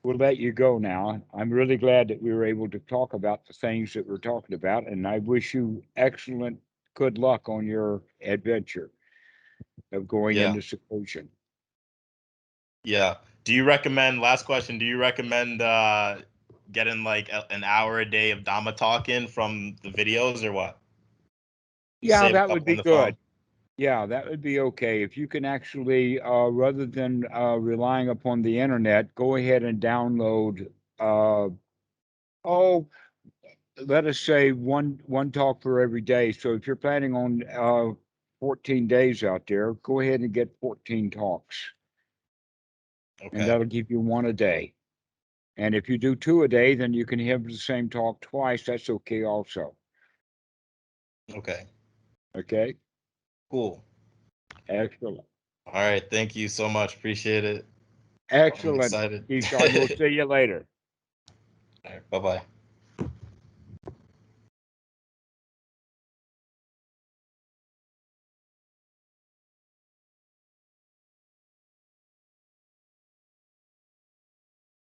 we'll let you go now. I'm really glad that we were able to talk about the things that we're talking about. And I wish you excellent good luck on your adventure of going Yeah. into seclusion. Yeah. Do you recommend, last question, do you recommend getting like an hour a day of Dhamma talking from the videos or what? Just Yeah, save a that would couple on be the good. phone. Yeah, that would be okay. If you can actually, rather than relying upon the internet, go ahead and download, uh, oh, let us say one talk for every day. So if you're planning on 14 days out there, go ahead and get 14 talks, and Okay. that'll give you one a day. And if you do two a day, then you can have the same talk twice. That's okay also. Okay. Okay. Cool. Excellent. All right. Thank you so much. Appreciate it. I'm Excellent. excited. Keyshawn, we'll see you later. All right. Bye-bye.